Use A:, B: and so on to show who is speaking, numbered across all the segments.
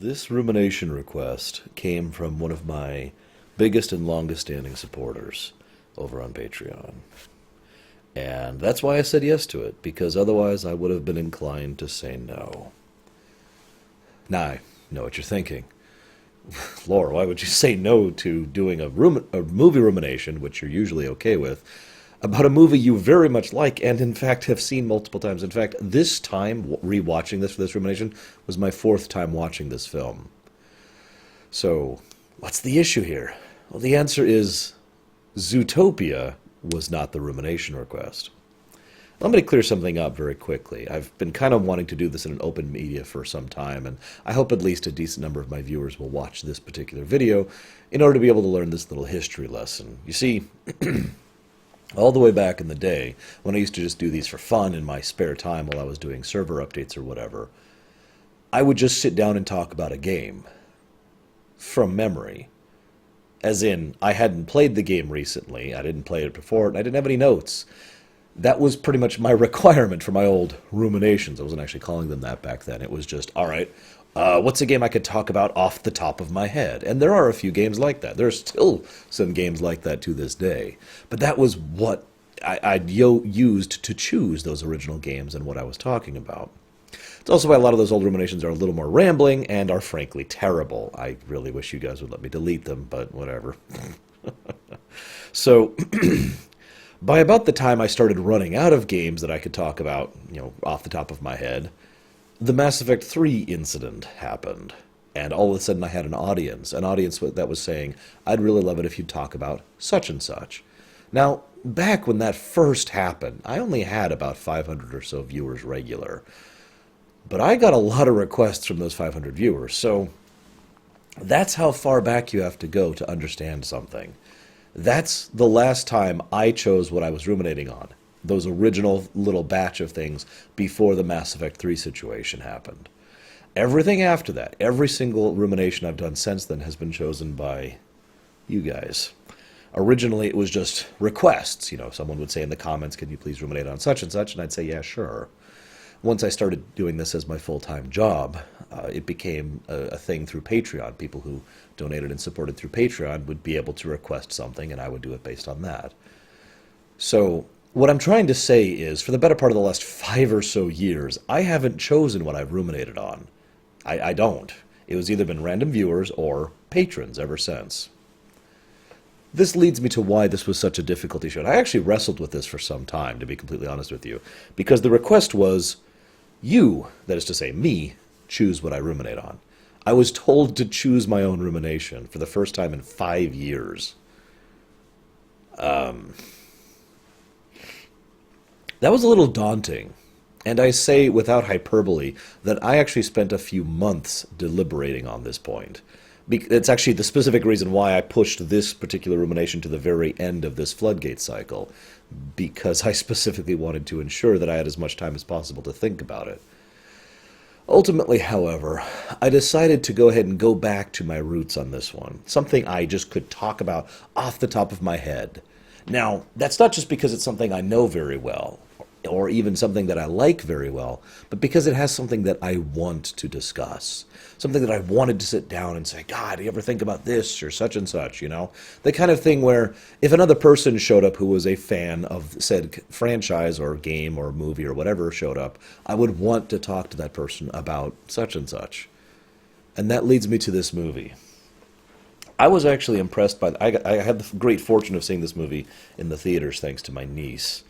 A: This rumination request came from one of my biggest and longest standing supporters over on Patreon. And that's why I said yes to it, because otherwise I would have been inclined to say no. Now, I know what you're thinking. Laura, why would you say no to doing a movie rumination, which you're usually okay with, about a movie you very much like and, in fact, have seen multiple times? In fact, this time, rewatching this for this rumination, was my fourth time watching this film. So, what's the issue here? Well, the answer is Zootopia was not the rumination request. Let me clear something up very quickly. I've been kind of wanting to do this in an open media for some time, and I hope at least a decent number of my viewers will watch this particular video in order to be able to learn this little history lesson. You see, all the way back in the day, when I used to just do these for fun in my spare time while I was doing server updates or whatever, I would just sit down and talk about a game from memory. As in, I hadn't played the game recently, I didn't play it before, and I didn't have any notes. That was pretty much my requirement for my old ruminations. I wasn't actually calling them that back then. It was just, all right, what's a game I could talk about off the top of my head? And there are a few games like that. There are still some games like that to this day. But that was what I'd used to choose those original games and what I was talking about. It's also why a lot of those old ruminations are a little more rambling and are frankly terrible. I really wish you guys would let me delete them, but whatever. So, by about the time I started running out of games that I could talk about, off the top of my head, the Mass Effect 3 incident happened. And all of a sudden I had an audience that was saying, I'd really love it if you'd talk about such and such. Now, back when that first happened, I only had about 500 or so viewers regular. But I got a lot of requests from those 500 viewers, so that's how far back you have to go to understand something. That's the last time I chose what I was ruminating on, those original little batch of things before the Mass Effect 3 situation happened. Everything after that, every single rumination I've done since then has been chosen by you guys. Originally, it was just requests. Someone would say in the comments, can you please ruminate on such and such? And I'd say, yeah, sure. Once I started doing this as my full-time job, it became a thing through Patreon. People who donated and supported through Patreon would be able to request something, and I would do it based on that. So what I'm trying to say is, for the better part of the last 5 or so years, I haven't chosen what I've ruminated on. I don't. It was either been random viewers or patrons ever since. This leads me to why this was such a difficult issue. And I actually wrestled with this for some time, to be completely honest with you, because the request was, you, that is to say me, choose what I ruminate on. I was told to choose my own rumination for the first time in 5 years. That was a little daunting. And I say without hyperbole that I actually spent a few months deliberating on this point. It's actually the specific reason why I pushed this particular rumination to the very end of this floodgate cycle, because I specifically wanted to ensure that I had as much time as possible to think about it. Ultimately, however, I decided to go ahead and go back to my roots on this one, something I just could talk about off the top of my head. Now, that's not just because it's something I know very well, or even something that I like very well, but because it has something that I want to discuss. Something that I wanted to sit down and say, God, do you ever think about this or such and such, The kind of thing where if another person showed up who was a fan of said franchise or game or movie or whatever showed up, I would want to talk to that person about such and such. And that leads me to this movie. I was actually impressed by I had the great fortune of seeing this movie in the theaters thanks to my niece.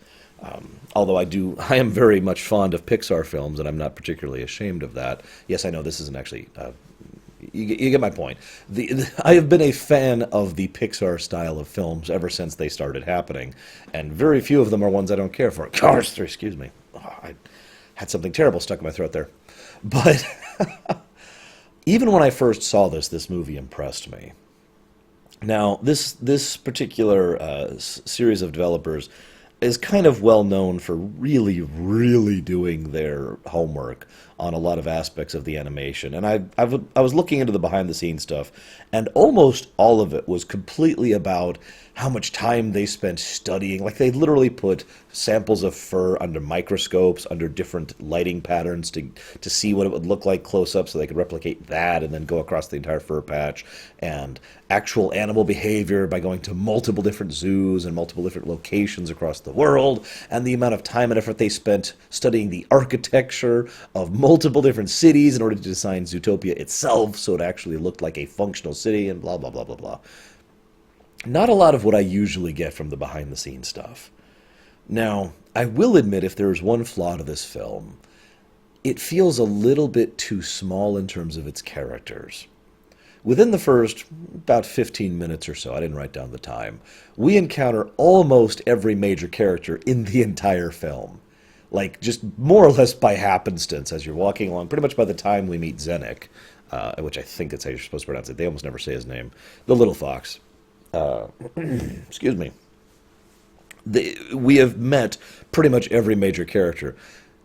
A: Although I am very much fond of Pixar films, and I'm not particularly ashamed of that. Yes, I know this isn't actually, you get my point. I have been a fan of the Pixar style of films ever since they started happening, and very few of them are ones I don't care for. Cars 3, excuse me. Oh, I had something terrible stuck in my throat there. But even when I first saw this movie impressed me. Now, this particular series of developers is kind of well known for really, really doing their homework on a lot of aspects of the animation. And I was looking into the behind-the-scenes stuff, and almost all of it was completely about how much time they spent studying. Like, they literally put samples of fur under microscopes, under different lighting patterns to see what it would look like close up so they could replicate that and then go across the entire fur patch. And actual animal behavior by going to multiple different zoos and multiple different locations across the world, and the amount of time and effort they spent studying the architecture of multiple different cities in order to design Zootopia itself so it actually looked like a functional city, and blah, blah, blah, blah, blah. Not a lot of what I usually get from the behind-the-scenes stuff. Now, I will admit if there's one flaw to this film, it feels a little bit too small in terms of its characters. Within the first about 15 minutes or so, I didn't write down the time, we encounter almost every major character in the entire film. Like, just more or less by happenstance as you're walking along. Pretty much by the time we meet Zenek, which I think that's how you're supposed to pronounce it. They almost never say his name. The little fox. Excuse me. We have met pretty much every major character,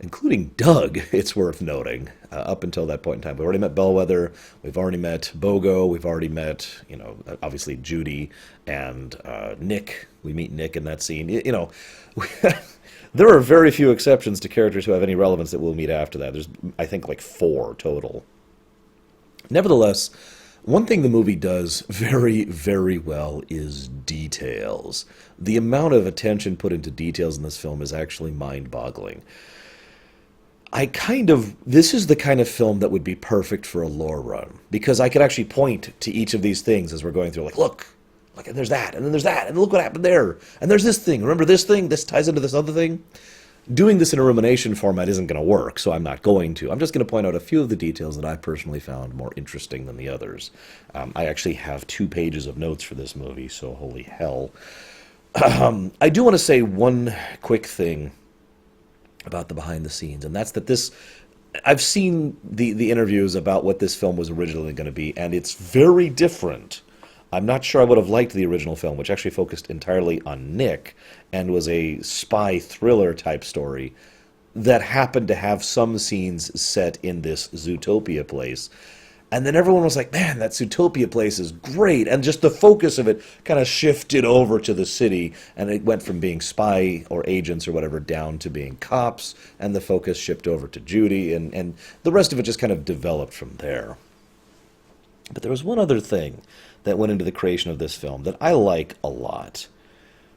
A: including Doug, it's worth noting, up until that point in time. We've already met Bellwether, we've already met Bogo, we've already met, obviously Judy and Nick. We meet Nick in that scene. There are very few exceptions to characters who have any relevance that we'll meet after that. There's, I think, like 4 total. Nevertheless, one thing the movie does very, very well is details. The amount of attention put into details in this film is actually mind-boggling. This is the kind of film that would be perfect for a lore run, because I could actually point to each of these things as we're going through, like, look, and there's that, and then there's that, and look what happened there, and there's this thing, remember this thing, this ties into this other thing? Doing this in a rumination format isn't going to work, so I'm not going to. I'm just going to point out a few of the details that I personally found more interesting than the others. I actually have 2 pages of notes for this movie, so holy hell. I do want to say one quick thing about the behind the scenes, and that's that I've seen the interviews about what this film was originally going to be, and it's very different. I'm not sure I would have liked the original film, which actually focused entirely on Nick and was a spy thriller type story that happened to have some scenes set in this Zootopia place. And then everyone was like, man, that Zootopia place is great. And just the focus of it kind of shifted over to the city, and it went from being spy or agents or whatever down to being cops, and the focus shifted over to Judy, and the rest of it just kind of developed from there. But there was one other thing that went into the creation of this film that I like a lot.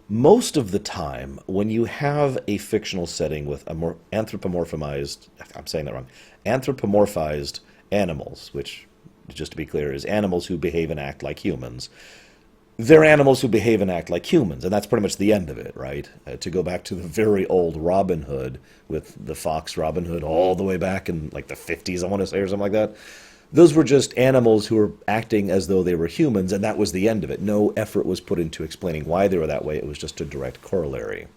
A: Most of the time, when you have a fictional setting with a more anthropomorphized, I'm saying that wrong, anthropomorphized animals, which, just to be clear, is animals who behave and act like humans. They're animals who behave and act like humans, and that's pretty much the end of it, right? To go back to the very old Robin Hood, with the fox Robin Hood all the way back in like the 50s, I want to say, or something like that. Those were just animals who were acting as though they were humans, and that was the end of it. No effort was put into explaining why they were that way. It was just a direct corollary.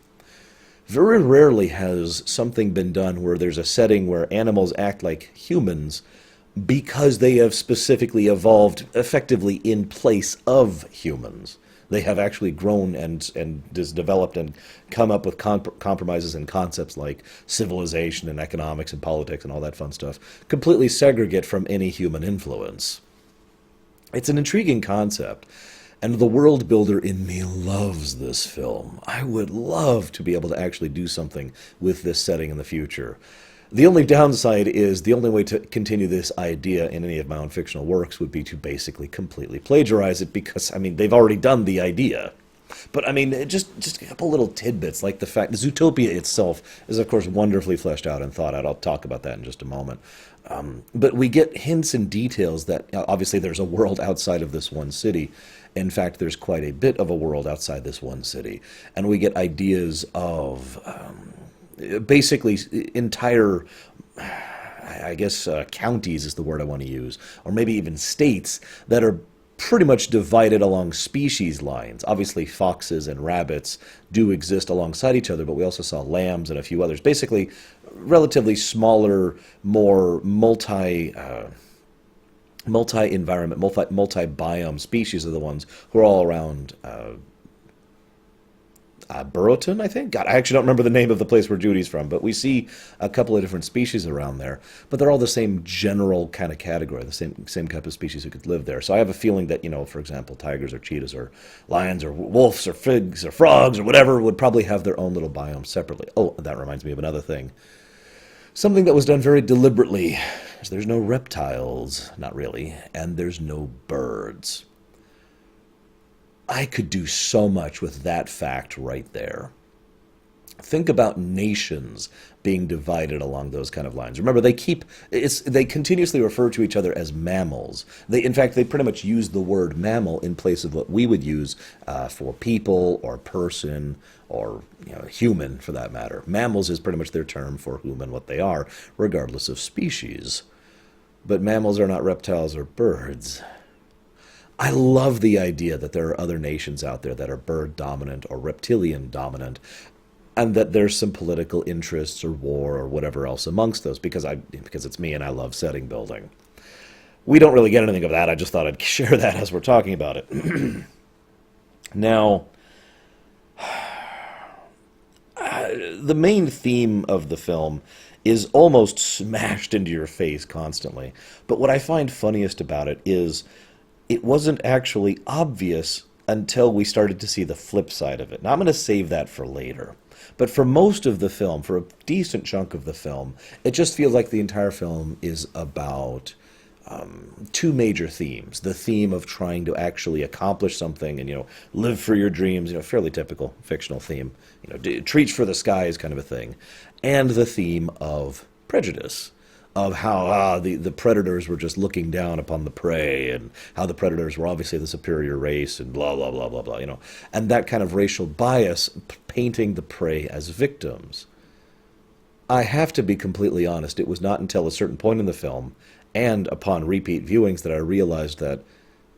A: Very rarely has something been done where there's a setting where animals act like humans because they have specifically evolved effectively in place of humans. They have actually grown and just developed and come up with compromises and concepts like civilization and economics and politics and all that fun stuff, completely segregate from any human influence. It's an intriguing concept, and the world builder in me loves this film. I would love to be able to actually do something with this setting in the future. The only downside is the only way to continue this idea in any of my own fictional works would be to basically completely plagiarize it, because, I mean, they've already done the idea. But, I mean, just a couple little tidbits, like the fact that Zootopia itself is, of course, wonderfully fleshed out and thought out. I'll talk about that in just a moment. But we get hints and details that, obviously, there's a world outside of this one city. In fact, there's quite a bit of a world outside this one city. And we get ideas of basically entire, I guess, counties is the word I want to use, or maybe even states that are pretty much divided along species lines. Obviously, foxes and rabbits do exist alongside each other, but we also saw lambs and a few others. Basically, relatively smaller, more multi-environment, multi-biome species are the ones who are all around Burrowton, I think. God, I actually don't remember the name of the place where Judy's from, but we see a couple of different species around there. But they're all the same general kind of category, the same type of species who could live there. So I have a feeling that, for example, tigers or cheetahs or lions or wolves or figs or frogs or whatever would probably have their own little biome separately. Oh, that reminds me of another thing. Something that was done very deliberately is there's no reptiles, not really, and there's no birds. I could do so much with that fact right there. Think about nations being divided along those kind of lines. Remember, they continuously refer to each other as mammals. In fact, they pretty much use the word mammal in place of what we would use for people or person or human, for that matter. Mammals is pretty much their term for whom and what they are, regardless of species. But mammals are not reptiles or birds. I love the idea that there are other nations out there that are bird dominant or reptilian dominant, and that there's some political interests or war or whatever else amongst those, because it's me and I love setting building. We don't really get anything of that. I just thought I'd share that as we're talking about it. Now, the main theme of the film is almost smashed into your face constantly. But what I find funniest about it is it wasn't actually obvious until we started to see the flip side of it. Now, I'm going to save that for later. But for most of the film, for a decent chunk of the film, it just feels like the entire film is about two major themes. The theme of trying to actually accomplish something and, live for your dreams, fairly typical fictional theme. Reach for the sky is kind of a thing. And the theme of prejudice, of how the predators were just looking down upon the prey, and how the predators were obviously the superior race, and blah, blah, blah, blah, blah, and that kind of racial bias painting the prey as victims. I have to be completely honest, it was not until a certain point in the film, and upon repeat viewings, that I realized that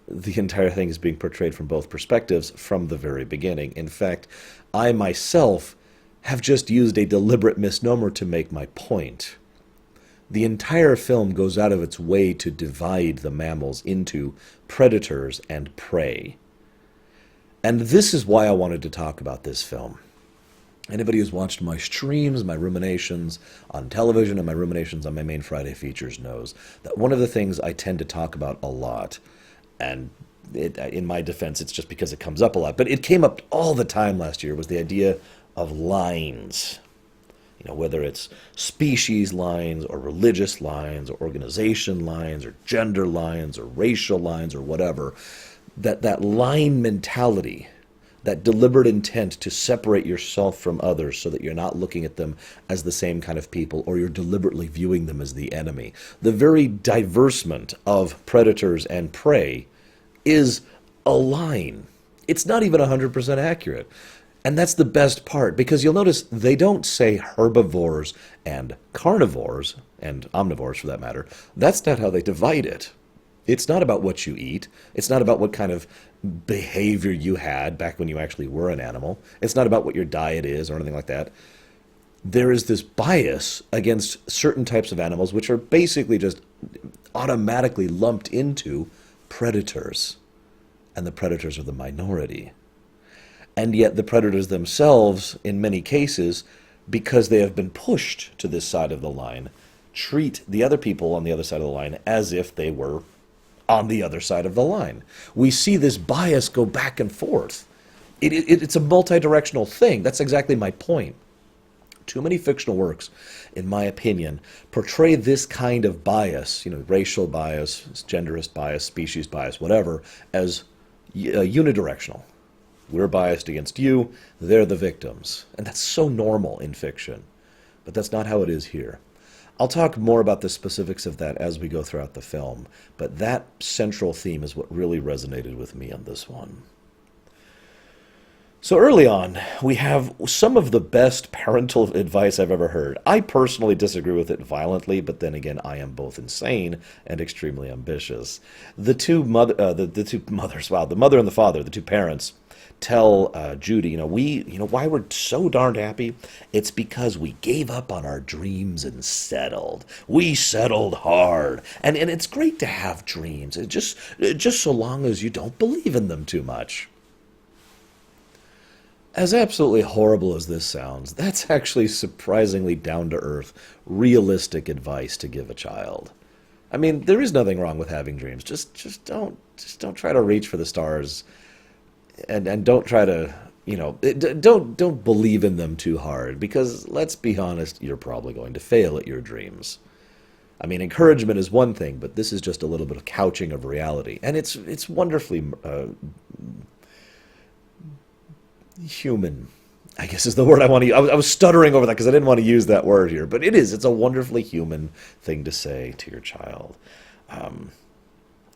A: the entire thing is being portrayed from both perspectives from the very beginning. In fact, I myself have just used a deliberate misnomer to make my point. The entire film goes out of its way to divide the mammals into predators and prey. And this is why I wanted to talk about this film. Anybody who's watched my streams, my ruminations on television, and my ruminations on my main Friday features knows that one of the things I tend to talk about a lot, and in my defense, it's just because it comes up a lot, but it came up all the time last year, was the idea of lines. Whether it's species lines or religious lines or organization lines or gender lines or racial lines or whatever, that line mentality, that deliberate intent to separate yourself from others so that you're not looking at them as the same kind of people, or you're deliberately viewing them as the enemy. The very diversement of predators and prey is a line. It's not even 100% accurate. And that's the best part, because you'll notice they don't say herbivores and carnivores, and omnivores for that matter. That's not how they divide it. It's not about what you eat. It's not about what kind of behavior you had back when you actually were an animal. It's not about what your diet is or anything like that. There is this bias against certain types of animals, which are basically just automatically lumped into predators. And the predators are the minority. And yet the predators themselves, in many cases, because they have been pushed to this side of the line, treat the other people on the other side of the line as if they were on the other side of the line. We see this bias go back and forth. It's a multi-directional thing. That's exactly my point. Too many fictional works, in my opinion, portray this kind of bias, racial bias, genderist bias, species bias, whatever, as unidirectional. We're biased against you, they're the victims. And that's so normal in fiction. But that's not how it is here. I'll talk more about the specifics of that as we go throughout the film, but that central theme is what really resonated with me on this one. So early on, we have some of the best parental advice I've ever heard. I personally disagree with it violently, but then again, I am both insane and extremely ambitious. The mother and the father, the two parents, tell Judy, why we're so darned happy? It's because we gave up on our dreams and settled. We settled hard. And it's great to have dreams, just so long as you don't believe in them too much. As absolutely horrible as this sounds, that's actually surprisingly down-to-earth, realistic advice to give a child. I mean, there is nothing wrong with having dreams. Just don't try to reach for the stars, and don't try to, don't believe in them too hard, because let's be honest, you're probably going to fail at your dreams. I mean, encouragement is one thing, but this is just a little bit of couching of reality, and it's wonderfully human, I guess is the word I want to use. I was stuttering over that because I didn't want to use that word here, but it's a wonderfully human thing to say to your child. Um,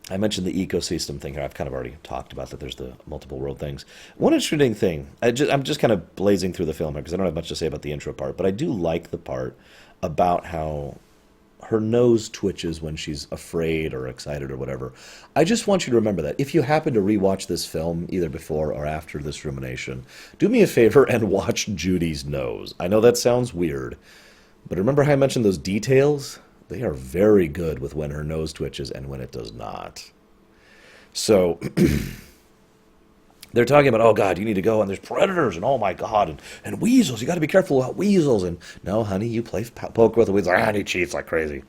A: I mentioned the ecosystem thing here. I've kind of already talked about that. There's the multiple world things. One interesting thing, I'm just kind of blazing through the film here because I don't have much to say about the intro part, but I do like the part about how her nose twitches when she's afraid or excited or whatever. I just want you to remember that. If you happen to rewatch this film, either before or after this rumination, do me a favor and watch Judy's nose. I know that sounds weird, but remember how I mentioned those details? They are very good with when her nose twitches and when it does not. So they're talking about, oh God, you need to go, and there's predators, and oh my God, and weasels. You got to be careful about weasels. And no, honey, you play poker with a weasel. Ah, he cheats like crazy.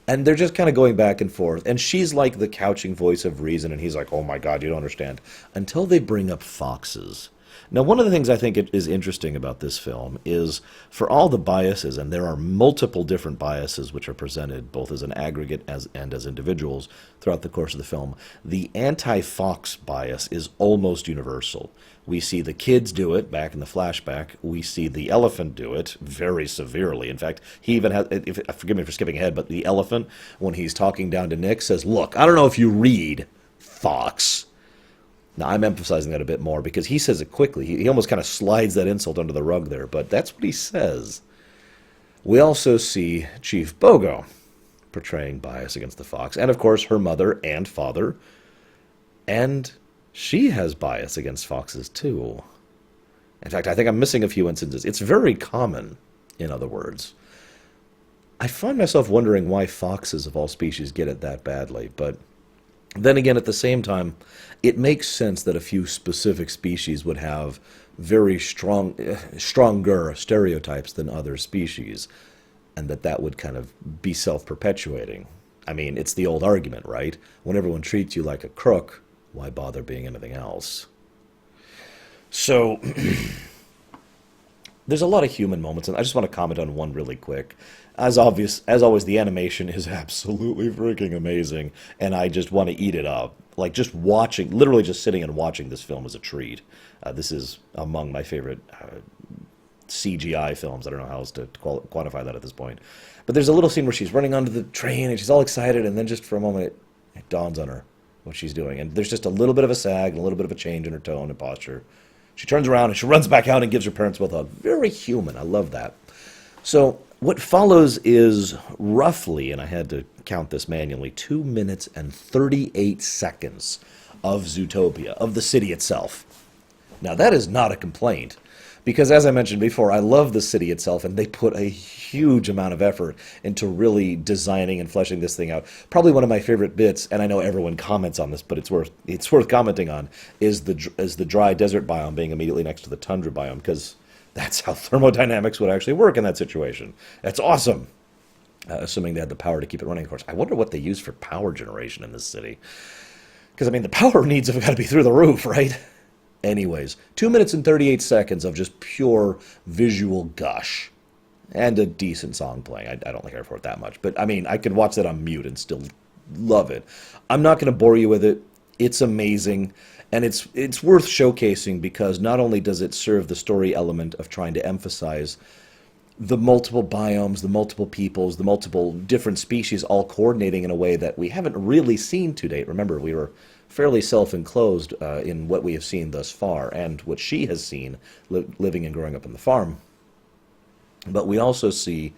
A: And they're just kind of going back and forth. And she's like the couching voice of reason, and he's like, oh my God, you don't understand. Until they bring up foxes. Now, one of the things I think is interesting about this film is for all the biases, and there are multiple different biases which are presented both as an aggregate and as individuals throughout the course of the film, the anti-fox bias is almost universal. We see the kids do it back in the flashback. We see the elephant do it very severely. In fact, he even has, forgive me for skipping ahead, but the elephant, when he's talking down to Nick, says, look, I don't know if you read fox. Now, I'm emphasizing that a bit more because he says it quickly. He almost kind of slides that insult under the rug there, but that's what he says. We also see Chief Bogo portraying bias against the fox, and of course her mother and father, and she has bias against foxes too. In fact, I think I'm missing a few instances. It's very common, in other words. I find myself wondering why foxes of all species get it that badly, but then again, at the same time, it makes sense that a few specific species would have very stronger stereotypes than other species, and that would kind of be self-perpetuating. I mean, it's the old argument, right? When everyone treats you like a crook, why bother being anything else? So, there's a lot of human moments, and I just want to comment on one really quick. As always, the animation is absolutely freaking amazing, and I just want to eat it up. Like, just watching, literally just sitting and watching this film is a treat. This is among my favorite CGI films. I don't know how else to quantify that at this point. But there's a little scene where she's running onto the train, and she's all excited, and then just for a moment it dawns on her what she's doing. And there's just a little bit of a sag and a little bit of a change in her tone and posture. She turns around, and she runs back out and gives her parents both a hug. Very human. I love that. So what follows is roughly, and I had to count this manually, 2 minutes and 38 seconds of Zootopia, of the city itself. Now, that is not a complaint, because as I mentioned before, I love the city itself, and they put a huge amount of effort into really designing and fleshing this thing out. Probably one of my favorite bits, and I know everyone comments on this, but it's worth commenting on, is the dry desert biome being immediately next to the tundra biome, because that's how thermodynamics would actually work in that situation. That's awesome. Assuming they had the power to keep it running, of course. I wonder what they use for power generation in this city. Because, I mean, the power needs have got to be through the roof, right? Anyways, 2 minutes and 38 seconds of just pure visual gush. And a decent song playing. I don't care for it that much. But, I mean, I could watch that on mute and still love it. I'm not going to bore you with it. It's amazing. And it's worth showcasing because not only does it serve the story element of trying to emphasize the multiple biomes, the multiple peoples, the multiple different species all coordinating in a way that we haven't really seen to date. Remember, we were fairly self-enclosed in what we have seen thus far and what she has seen living and growing up on the farm. But we also see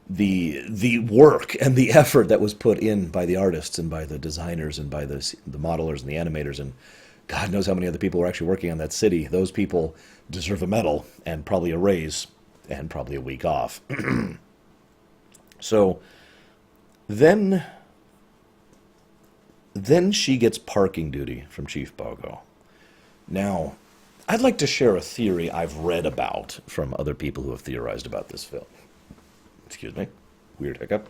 A: the work and the effort that was put in by the artists and by the designers and by the modelers and the animators, and God knows how many other people were actually working on that city. Those people deserve a medal and probably a raise and probably a week off. So then she gets parking duty from Chief Bogo. Now, I'd like to share a theory I've read about from other people who have theorized about this film. Excuse me. Weird hiccup.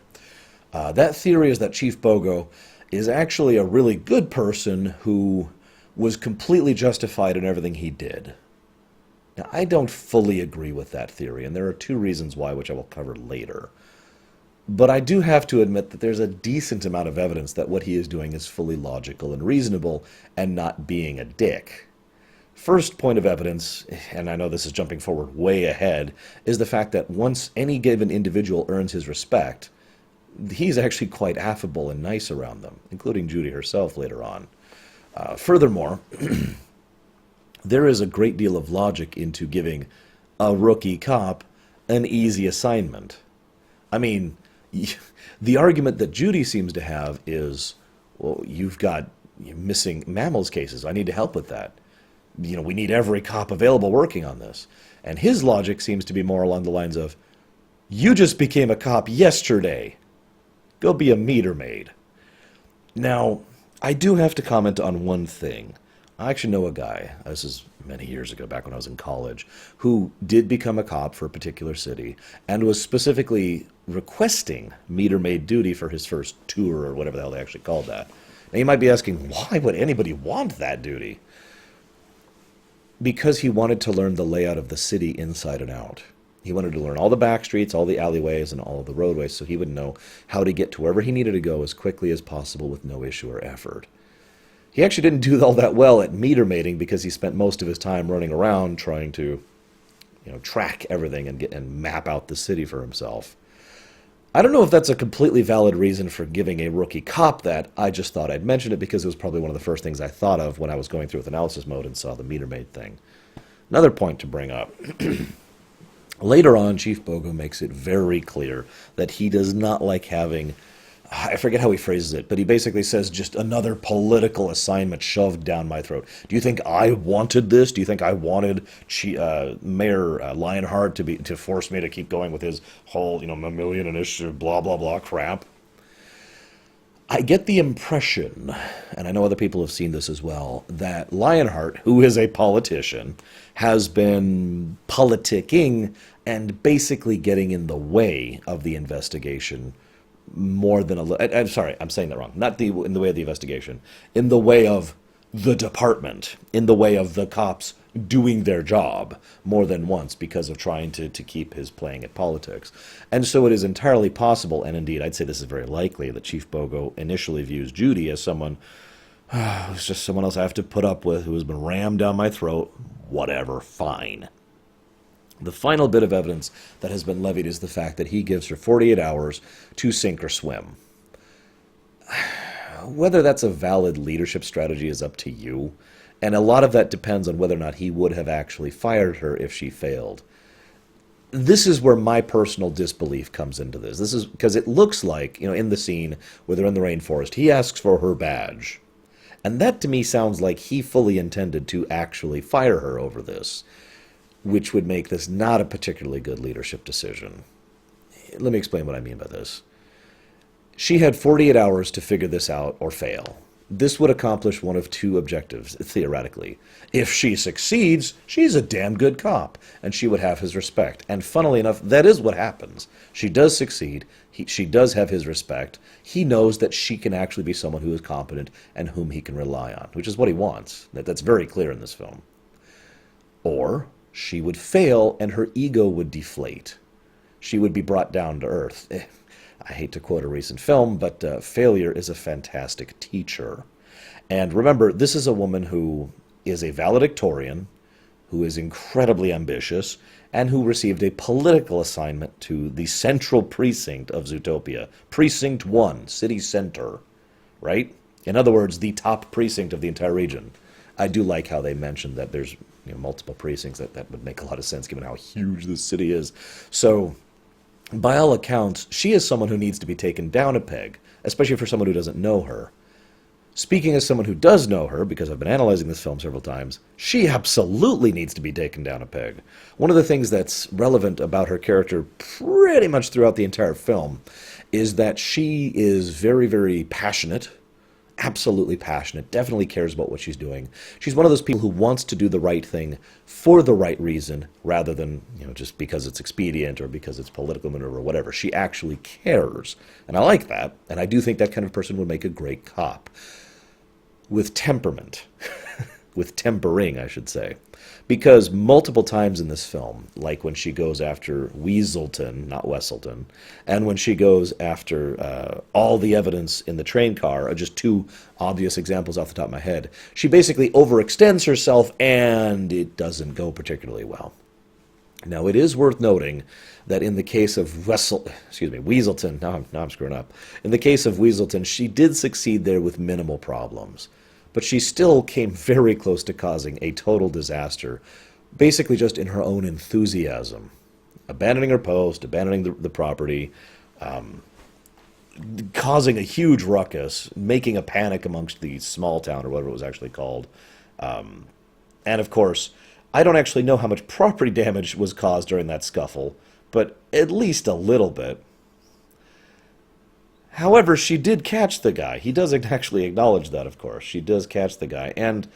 A: That theory is that Chief Bogo is actually a really good person who was completely justified in everything he did. Now, I don't fully agree with that theory, and there are two reasons why, which I will cover later. But I do have to admit that there's a decent amount of evidence that what he is doing is fully logical and reasonable and not being a dick. First point of evidence, and I know this is jumping forward way ahead, is the fact that once any given individual earns his respect, he's actually quite affable and nice around them, including Judy herself later on. Furthermore, there is a great deal of logic into giving a rookie cop an easy assignment. I mean, the argument that Judy seems to have is, well, you've got missing mammals cases. I need to help with that. We need every cop available working on this. And his logic seems to be more along the lines of, you just became a cop yesterday. Go be a meter maid. Now, I do have to comment on one thing. I actually know a guy, this is many years ago, back when I was in college, who did become a cop for a particular city and was specifically requesting meter maid duty for his first tour, or whatever the hell they actually called that. Now, you might be asking, why would anybody want that duty? Because he wanted to learn the layout of the city inside and out. He wanted to learn all the back streets, all the alleyways, and all of the roadways, so he would know how to get to wherever he needed to go as quickly as possible with no issue or effort. He actually didn't do all that well at meter maiding because he spent most of his time running around trying to, track everything and map out the city for himself. I don't know if that's a completely valid reason for giving a rookie cop that. I just thought I'd mention it because it was probably one of the first things I thought of when I was going through with analysis mode and saw the meter maid thing. Another point to bring up. Later on, Chief Bogo makes it very clear that he does not like having, I forget how he phrases it, but he basically says, just another political assignment shoved down my throat. Do you think I wanted this? Do you think I wanted Mayor Lionheart to force me to keep going with his whole, mammalian initiative, blah, blah, blah crap? I get the impression, and I know other people have seen this as well, that Lionheart, who is a politician, has been politicking and basically getting in the way of the investigation more than I'm sorry, I'm saying that wrong. Not in the way of the investigation. In the way of the department. In the way of the cops doing their job more than once because of trying to keep his playing at politics. And so it is entirely possible, and indeed I'd say this is very likely, that Chief Bogo initially views Judy as someone who's just someone else I have to put up with, who has been rammed down my throat. Whatever, fine. The final bit of evidence that has been levied is the fact that he gives her 48 hours to sink or swim. Whether that's a valid leadership strategy is up to you, and a lot of that depends on whether or not he would have actually fired her if she failed. This is where my personal disbelief comes into this. This is because it looks like, in the scene where they're in the rainforest, he asks for her badge. And that to me sounds like he fully intended to actually fire her over this, which would make this not a particularly good leadership decision. Let me explain what I mean by this. She had 48 hours to figure this out or fail. This would accomplish one of two objectives, theoretically. If she succeeds, she's a damn good cop, and she would have his respect. And funnily enough, that is what happens. She does succeed. She does have his respect. He knows that she can actually be someone who is competent and whom he can rely on, which is what he wants. That's very clear in this film. Or she would fail, and her ego would deflate. She would be brought down to earth. I hate to quote a recent film, but failure is a fantastic teacher. And remember, this is a woman who is a valedictorian, who is incredibly ambitious, and who received a political assignment to the central precinct of Zootopia. Precinct 1, city center, right? In other words, the top precinct of the entire region. I do like how they mentioned that there's multiple precincts. That would make a lot of sense given how huge this city is. So, by all accounts, she is someone who needs to be taken down a peg, especially for someone who doesn't know her. Speaking as someone who does know her, because I've been analyzing this film several times, she absolutely needs to be taken down a peg. One of the things that's relevant about her character pretty much throughout the entire film is that she is very, very passionate absolutely passionate, definitely cares about what she's doing. She's one of those people who wants to do the right thing for the right reason rather than, just because it's expedient or because it's political maneuver or whatever. She actually cares. And I like that. And I do think that kind of person would make a great cop. With temperament. With tempering, I should say. Because multiple times in this film, like when she goes after Weaselton, not Wesselton, and when she goes after all the evidence in the train car, are just two obvious examples off the top of my head, she basically overextends herself and it doesn't go particularly well. Now, it is worth noting that in the case of Weaselton, now I'm screwing up. In the case of Weaselton, she did succeed there with minimal problems. But she still came very close to causing a total disaster, basically just in her own enthusiasm. Abandoning her post, abandoning the property, causing a huge ruckus, making a panic amongst the small town, or whatever it was actually called. And of course, I don't actually know how much property damage was caused during that scuffle, but at least a little bit. However, she did catch the guy. He doesn't actually acknowledge that, of course. She does catch the guy. And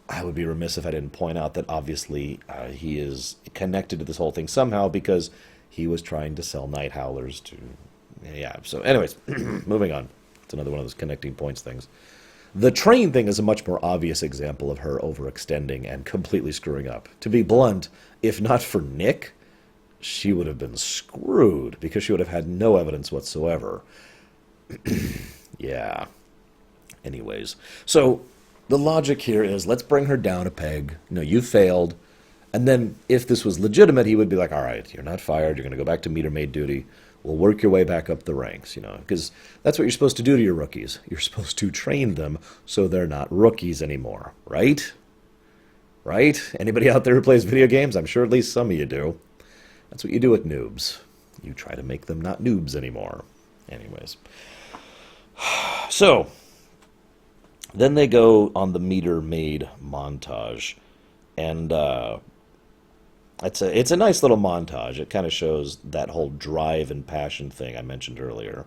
A: I would be remiss if I didn't point out that obviously he is connected to this whole thing somehow because he was trying to sell night howlers to... Yeah, so anyways, moving on. It's another one of those connecting points things. The train thing is a much more obvious example of her overextending and completely screwing up. To be blunt, if not for Nick, she would have been screwed because she would have had no evidence whatsoever. Yeah. Anyways, so the logic here is let's bring her down a peg. You failed. And then if this was legitimate, he would be like, all right, you're not fired. You're going to go back to meter maid duty. We'll work your way back up the ranks, because that's what you're supposed to do to your rookies. You're supposed to train them so they're not rookies anymore, right? Right? Anybody out there who plays video games? I'm sure at least some of you do. That's what you do with noobs. You try to make them not noobs anymore. Anyways. So, then they go on the meter maid montage, and it's a nice little montage. It kind of shows that whole drive and passion thing I mentioned earlier.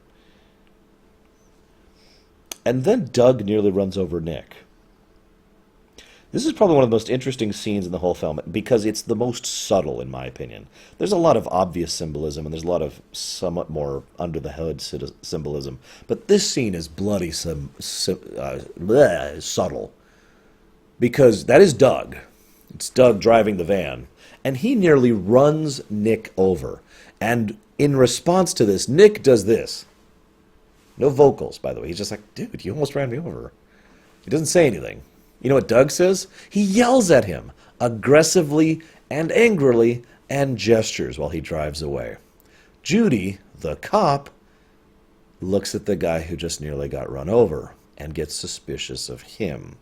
A: And then Doug nearly runs over Nick. This is probably one of the most interesting scenes in the whole film because it's the most subtle, in my opinion. There's a lot of obvious symbolism, and there's a lot of somewhat more under-the-hood symbolism. But this scene is bloody subtle. Because that is Doug. It's Doug driving the van. And he nearly runs Nick over. And in response to this, Nick does this. No vocals, by the way. He's just like, dude, you almost ran me over. He doesn't say anything. You know what Doug says? He yells at him, aggressively and angrily, and gestures while he drives away. Judy, the cop, looks at the guy who just nearly got run over and gets suspicious of him.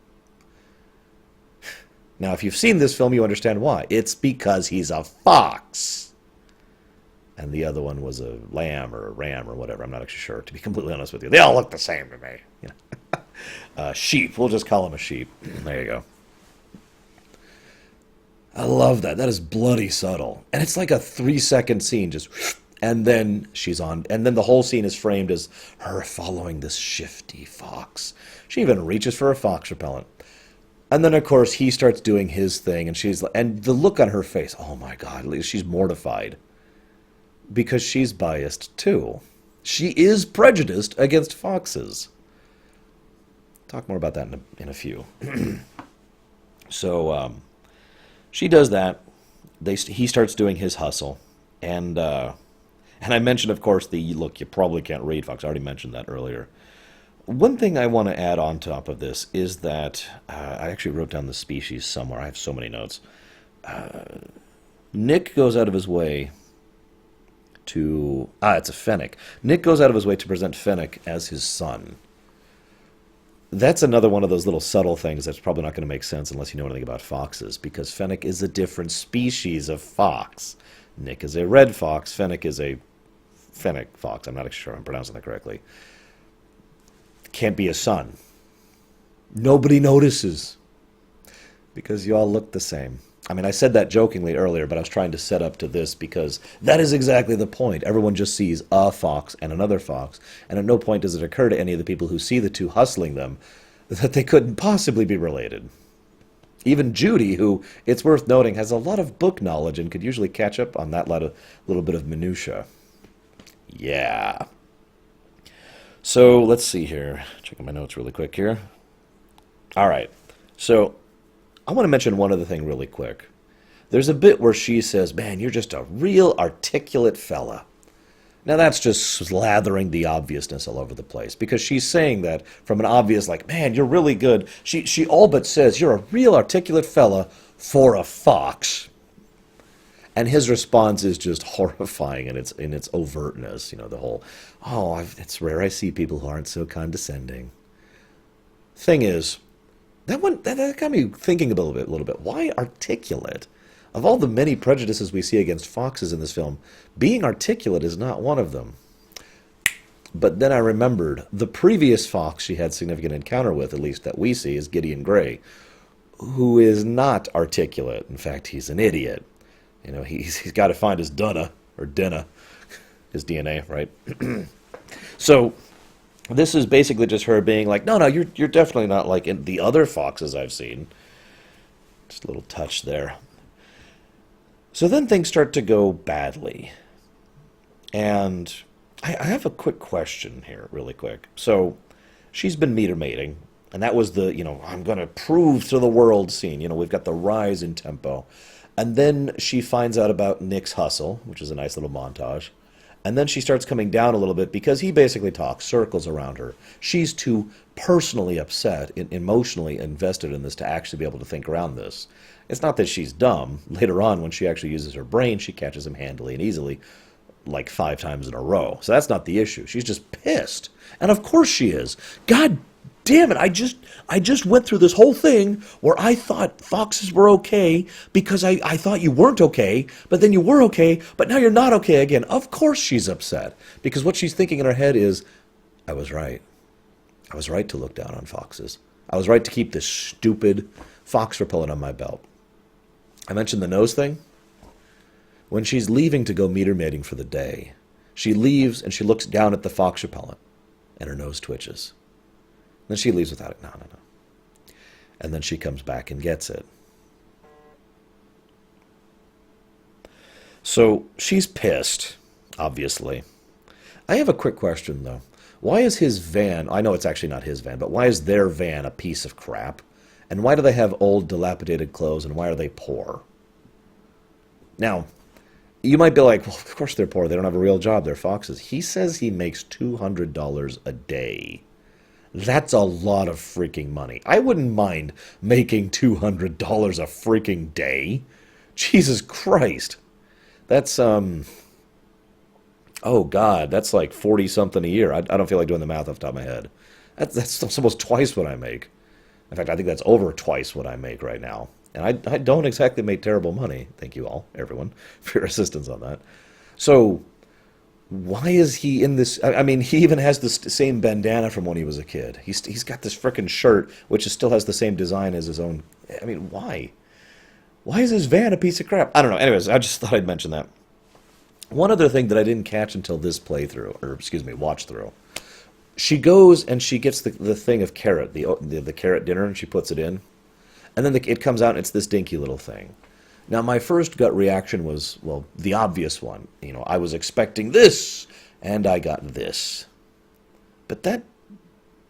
A: Now, if you've seen this film, you understand why. It's because he's a fox. And the other one was a lamb or a ram or whatever. I'm not actually sure, to be completely honest with you. They all look the same to me. Sheep. We'll just call him a sheep. There you go. I love that. That is bloody subtle. And it's like a 3-second scene just... And then she's on... And then the whole scene is framed as her following this shifty fox. She even reaches for a fox repellent. And then, of course, he starts doing his thing. And the look on her face... Oh, my God. She's mortified. Because she's biased, too. She is prejudiced against foxes. Talk more about that in a few. So she does that. He starts doing his hustle, and I mentioned, of course, look. You probably can't read, fox. I already mentioned that earlier. One thing I want to add on top of this is that I actually wrote down the species somewhere. I have so many notes. Nick goes out of his way to it's a fennec. Nick goes out of his way to present fennec as his son. That's another one of those little subtle things that's probably not going to make sense unless you know anything about foxes, because fennec is a different species of fox. Nick is a red fox. Fennec is a fennec fox. I'm not sure I'm pronouncing that correctly. Can't be a son. Nobody notices because you all look the same. I mean, I said that jokingly earlier, but I was trying to set up to this because that is exactly the point. Everyone just sees a fox and another fox, and at no point does it occur to any of the people who see the two hustling them that they couldn't possibly be related. Even Judy, who, it's worth noting, has a lot of book knowledge and could usually catch up on that little bit of minutia. Yeah. So, let's see here. Checking my notes really quick here. All right. So, I want to mention one other thing really quick. There's a bit where she says, man, you're just a real articulate fella. Now that's just slathering the obviousness all over the place, because she's saying that from an obvious, like, man, you're really good. She all but says, you're a real articulate fella for a fox. And his response is just horrifying in its overtness. You know, the whole, it's rare I see people who aren't so condescending. Thing is, that got me thinking a little bit. Why articulate? Of all the many prejudices we see against foxes in this film, being articulate is not one of them. But then I remembered the previous fox she had significant encounter with, at least that we see, is Gideon Grey, who is not articulate. In fact, he's an idiot. You know, he's got to find his Dunna, or Dinna, his DNA, right? So this is basically just her being like, no, you're definitely not like in the other foxes I've seen. Just a little touch there. So then things start to go badly. And I have a quick question here, really quick. So she's been meter mating, and that was the, I'm going to prove to the world scene. We've got the rise in tempo. And then she finds out about Nick's hustle, which is a nice little montage. And then she starts coming down a little bit because he basically talks circles around her. She's too personally upset, emotionally invested in this to actually be able to think around this. It's not that she's dumb. Later on, when she actually uses her brain, she catches him handily and easily, like 5 times in a row. So that's not the issue. She's just pissed. And of course she is. God damn it, I just went through this whole thing where I thought foxes were okay because I thought you weren't okay, but then you were okay, but now you're not okay again. Of course she's upset, because what she's thinking in her head is, I was right. I was right to look down on foxes. I was right to keep this stupid fox repellent on my belt. I mentioned the nose thing. When she's leaving to go meter mating for the day, she leaves and she looks down at the fox repellent, and her nose twitches. Then she leaves without it. No. And then she comes back and gets it. So she's pissed, obviously. I have a quick question, though. Why is his van, I know it's actually not his van, but why is their van a piece of crap? And why do they have old, dilapidated clothes, and why are they poor? Now, you might be like, well, of course they're poor. They don't have a real job. They're foxes. He says he makes $200 a day. That's a lot of freaking money. I wouldn't mind making $200 a freaking day. Jesus Christ. That's, oh God, that's like 40-something a year. I don't feel like doing the math off the top of my head. That's almost twice what I make. In fact, I think that's over twice what I make right now. And I don't exactly make terrible money. Thank you all, everyone, for your assistance on that. So why is he in this? I mean, he even has the same bandana from when he was a kid. He's got this frickin' shirt, which still has the same design as his own. I mean, why? Why is his van a piece of crap? I don't know. Anyways, I just thought I'd mention that. One other thing that I didn't catch until this playthrough, or excuse me, watch through. She goes and she gets the thing of carrot, the carrot dinner, and she puts it in. And then it comes out and it's this dinky little thing. Now, my first gut reaction was, well, the obvious one. I was expecting this, and I got this. But that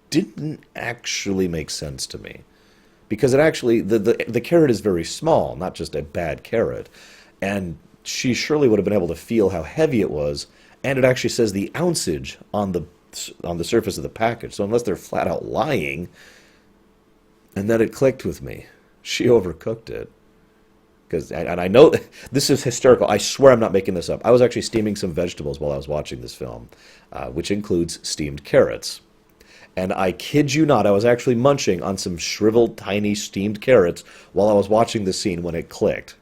A: didn't actually make sense to me. Because it actually, the carrot is very small, not just a bad carrot. And she surely would have been able to feel how heavy it was, and it actually says the ounceage on the surface of the package. So unless they're flat out lying, and then it clicked with me. She overcooked it. And I know this is hysterical. I swear I'm not making this up. I was actually steaming some vegetables while I was watching this film, which includes steamed carrots. And I kid you not, I was actually munching on some shriveled, tiny steamed carrots while I was watching this scene when it clicked.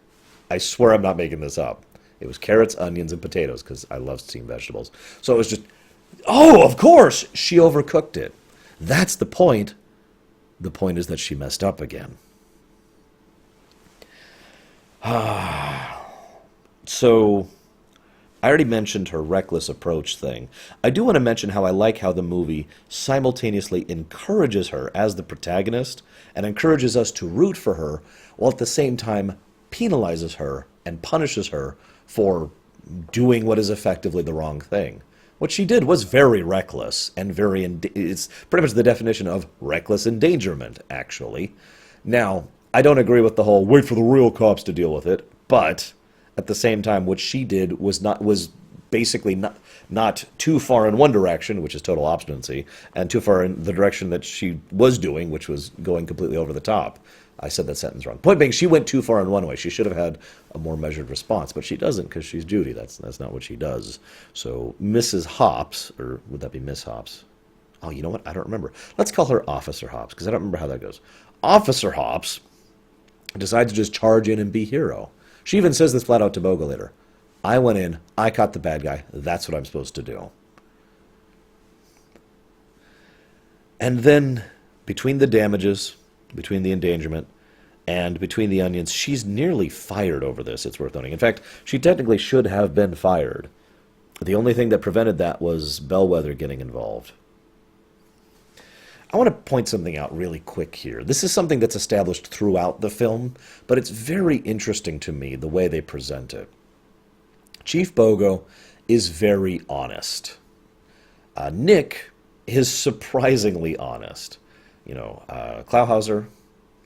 A: I swear I'm not making this up. It was carrots, onions, and potatoes, because I love steamed vegetables. So it was just, oh, of course, she overcooked it. That's the point. The point is that she messed up again. So, I already mentioned her reckless approach thing. I do want to mention how I like how the movie simultaneously encourages her as the protagonist and encourages us to root for her, while at the same time penalizes her and punishes her for doing what is effectively the wrong thing. What she did was very reckless and it's pretty much the definition of reckless endangerment, actually. Now, I don't agree with the whole wait for the real cops to deal with it, but at the same time, what she did was basically not too far in one direction, which is total obstinacy, and too far in the direction that she was doing, which was going completely over the top. I said that sentence wrong. Point being, she went too far in one way. She should have had a more measured response, but she doesn't because she's Judy. That's not what she does. So Mrs. Hops, or would that be Miss Hops? Oh, you know what? I don't remember. Let's call her Officer Hops because I don't remember how that goes. Officer Hops decides to just charge in and be hero. She even says this flat out to Boga later. I went in, I caught the bad guy, that's what I'm supposed to do. And then, between the damages, between the endangerment, and between the onions, she's nearly fired over this, it's worth noting. In fact, she technically should have been fired. The only thing that prevented that was Bellwether getting involved. I want to point something out really quick here. This is something that's established throughout the film, but it's very interesting to me, the way they present it. Chief Bogo is very honest. Nick is surprisingly honest. Klauhauser,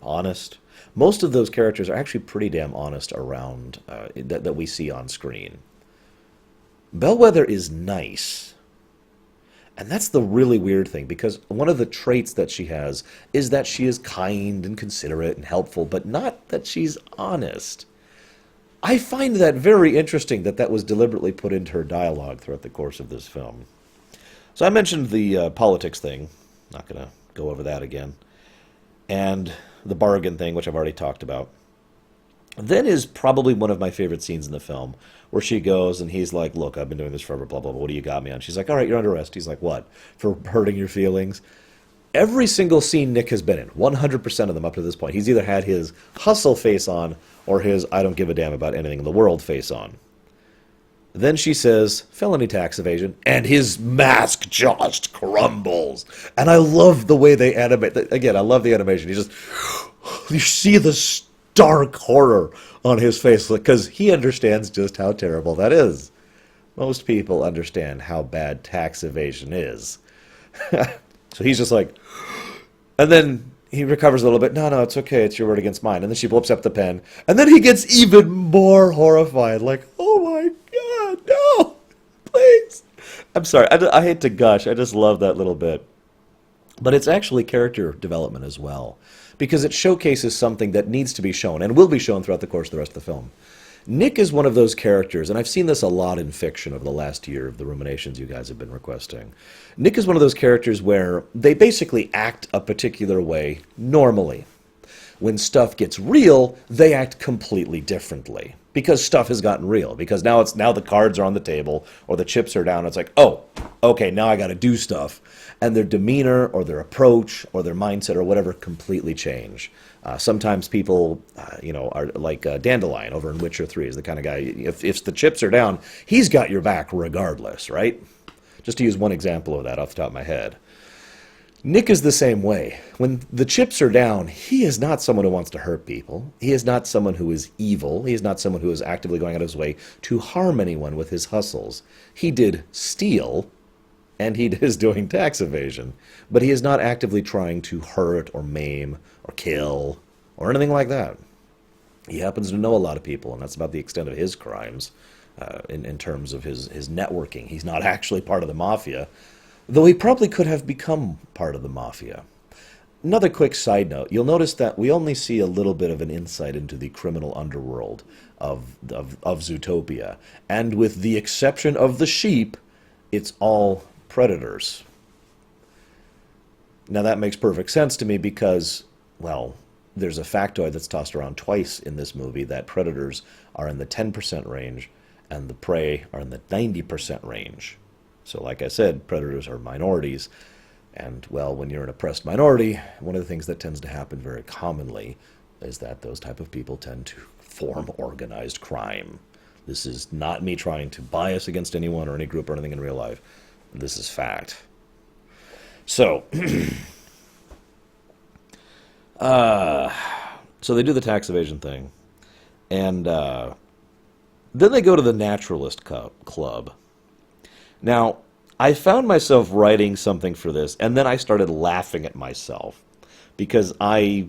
A: honest. Most of those characters are actually pretty damn honest around that we see on screen. Bellwether is nice. And that's the really weird thing, because one of the traits that she has is that she is kind and considerate and helpful, but not that she's honest. I find that very interesting that was deliberately put into her dialogue throughout the course of this film. So I mentioned the politics thing. Not going to go over that again. And the bargain thing, which I've already talked about. Then is probably one of my favorite scenes in the film, where she goes and he's like, look, I've been doing this forever, blah, blah, blah, what do you got me on? She's like, all right, you're under arrest. He's like, what? For hurting your feelings? Every single scene Nick has been in, 100% of them up to this point, he's either had his hustle face on or his I don't give a damn about anything in the world face on. Then she says, felony tax evasion, and his mask just crumbles. And I love the way they animate. Again, I love the animation. He just, you see the stark horror on his face because he understands just how terrible that is. Most people understand how bad tax evasion is. So he's just like, and then he recovers a little bit. No, it's okay. It's your word against mine. And then she whips up the pen. And then he gets even more horrified. Like, oh my God, no, please. I'm sorry. I hate to gush. I just love that little bit. But it's actually character development as well, because it showcases something that needs to be shown and will be shown throughout the course of the rest of the film. Nick is one of those characters, and I've seen this a lot in fiction over the last year of the ruminations you guys have been requesting. Nick is one of those characters where they basically act a particular way normally. When stuff gets real, they act completely differently. Because stuff has gotten real. Because now the cards are on the table, or the chips are down. It's like, oh, okay, now I got to do stuff. And their demeanor, or their approach, or their mindset, or whatever, completely change. Sometimes people, are like Dandelion over in Witcher 3 is the kind of guy, if the chips are down, he's got your back regardless, right? Just to use one example of that off the top of my head. Nick is the same way. When the chips are down, he is not someone who wants to hurt people. He is not someone who is evil. He is not someone who is actively going out of his way to harm anyone with his hustles. He did steal, and he is doing tax evasion, but he is not actively trying to hurt or maim or kill or anything like that. He happens to know a lot of people, and that's about the extent of his crimes in terms of his networking. He's not actually part of the mafia, though he probably could have become part of the mafia. Another quick side note, you'll notice that we only see a little bit of an insight into the criminal underworld of Zootopia, and with the exception of the sheep, it's all predators. Now that makes perfect sense to me because, well, there's a factoid that's tossed around twice in this movie that predators are in the 10% range and the prey are in the 90% range. So like I said, predators are minorities. And, well, when you're an oppressed minority, one of the things that tends to happen very commonly is that those type of people tend to form organized crime. This is not me trying to bias against anyone or any group or anything in real life. This is fact. So, so they do the tax evasion thing, and then they go to the Naturalist Club. Now, I found myself writing something for this, and then I started laughing at myself because I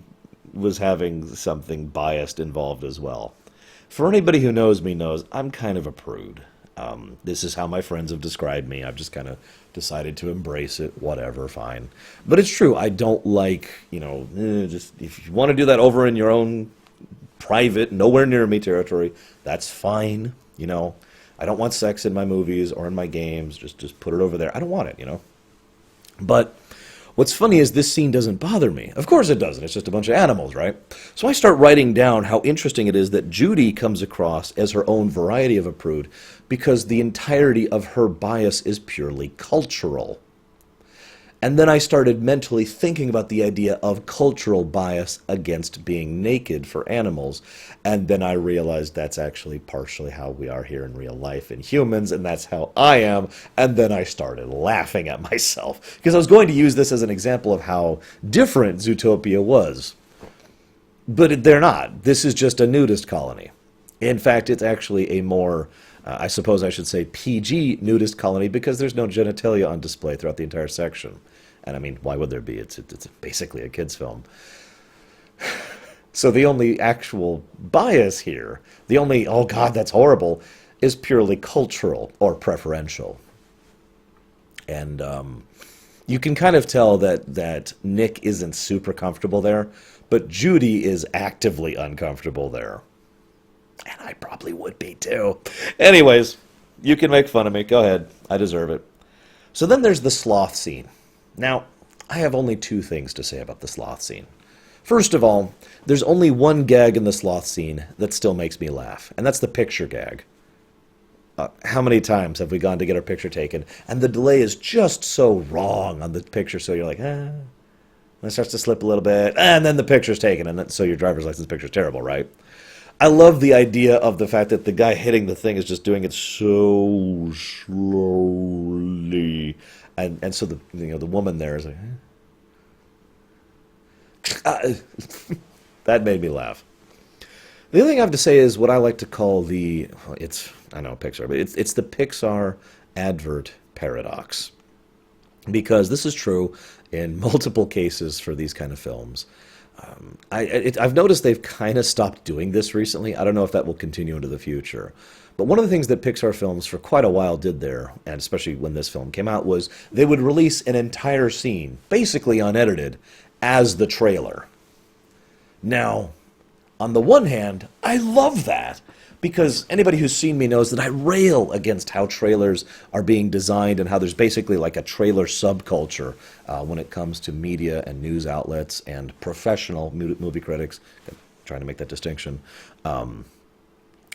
A: was having something biased involved as well. For anybody who knows me knows I'm kind of a prude. This is how my friends have described me. I've just kind of decided to embrace it. Whatever, fine. But it's true. I don't like, just if you want to do that over in your own private, nowhere near me territory, that's fine. I don't want sex in my movies or in my games. Just put it over there. I don't want it, But what's funny is this scene doesn't bother me. Of course it doesn't. It's just a bunch of animals, right? So I start writing down how interesting it is that Judy comes across as her own variety of a prude because the entirety of her bias is purely cultural. And then I started mentally thinking about the idea of cultural bias against being naked for animals. And then I realized that's actually partially how we are here in real life in humans, and that's how I am. And then I started laughing at myself because I was going to use this as an example of how different Zootopia was. But they're not. This is just a nudist colony. In fact, it's actually a more, I suppose I should say, PG nudist colony because there's no genitalia on display throughout the entire section. And I mean, why would there be? It's basically a kid's film. So the only actual bias here, the only, oh God, that's horrible, is purely cultural or preferential. And you can kind of tell that Nick isn't super comfortable there, but Judy is actively uncomfortable there. And I probably would be too. Anyways, you can make fun of me. Go ahead. I deserve it. So then there's the sloth scene. Now, I have only two things to say about the sloth scene. First of all, there's only one gag in the sloth scene that still makes me laugh, and that's the picture gag. How many times have we gone to get our picture taken, and the delay is just so wrong on the picture, so you're like, and it starts to slip a little bit, and then the picture's taken, and then, so your driver's license picture's terrible, right? I love the idea of the fact that the guy hitting the thing is just doing it so slowly. And so the woman there is like, that made me laugh. The other thing I have to say is what I like to call I know Pixar, but it's the Pixar advert paradox. Because this is true in multiple cases for these kind of films. I've noticed they've kind of stopped doing this recently. I don't know if that will continue into the future. But one of the things that Pixar films for quite a while did there, and especially when this film came out, was they would release an entire scene, basically unedited, as the trailer. Now, on the one hand, I love that, because anybody who's seen me knows that I rail against how trailers are being designed and how there's basically like a trailer subculture when it comes to media and news outlets and professional movie critics, trying to make that distinction.